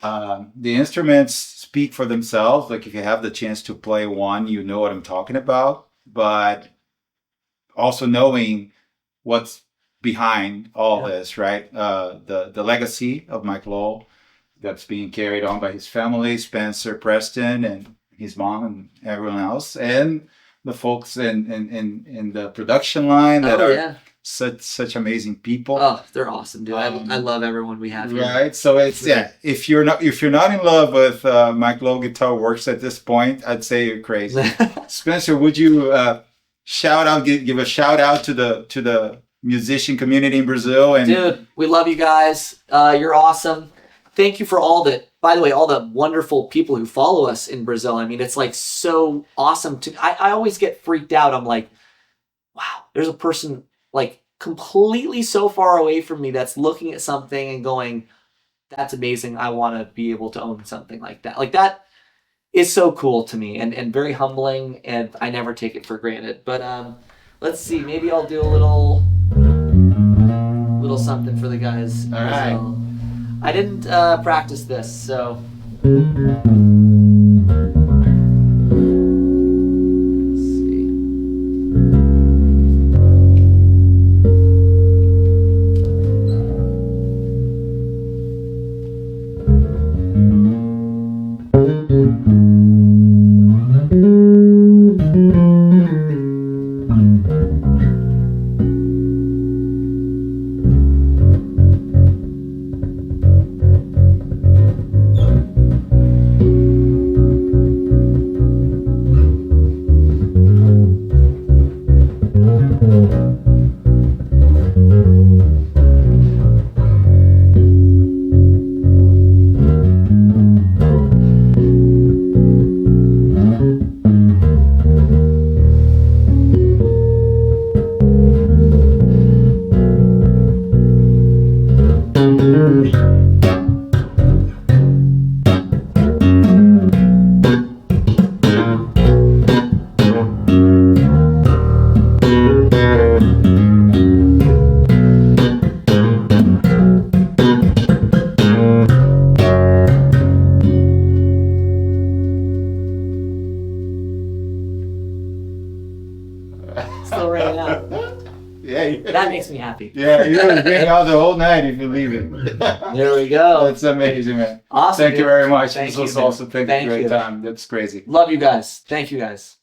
the instruments speak for themselves. Like, if you have the chance to play one, you know what I'm talking about. But also knowing what's behind all this, right? The legacy of Mike Lowell that's being carried on by his family, Spencer Preston and his mom and everyone else, and the folks in the production line that are such amazing people. Oh, they're awesome, dude. I love everyone we have here. Right. So it's if you're not in love with Mike Lowell Guitar Works at this point, I'd say you're crazy. Spencer, would you give a shout out to the musician community in Brazil? And dude, we love you guys. You're awesome. Thank you for by the way, all the wonderful people who follow us in Brazil. I mean, it's like so awesome I always get freaked out. I'm like, wow, there's a person like completely so far away from me that's looking at something and going, that's amazing. I want to be able to own something like that. Like, that is so cool to me and very humbling, and I never take it for granted. But let's see, maybe I'll do a little something for the guys. All right. I didn't practice this, so. Still raining out. That makes me happy. Yeah, you're going to hang out the whole night if you leave it. There we go. That's amazing, man. Awesome. Thank you very much. Thank this was you, awesome. Thank you. Thank Great you. time. That's crazy. Love you guys. Thank you guys.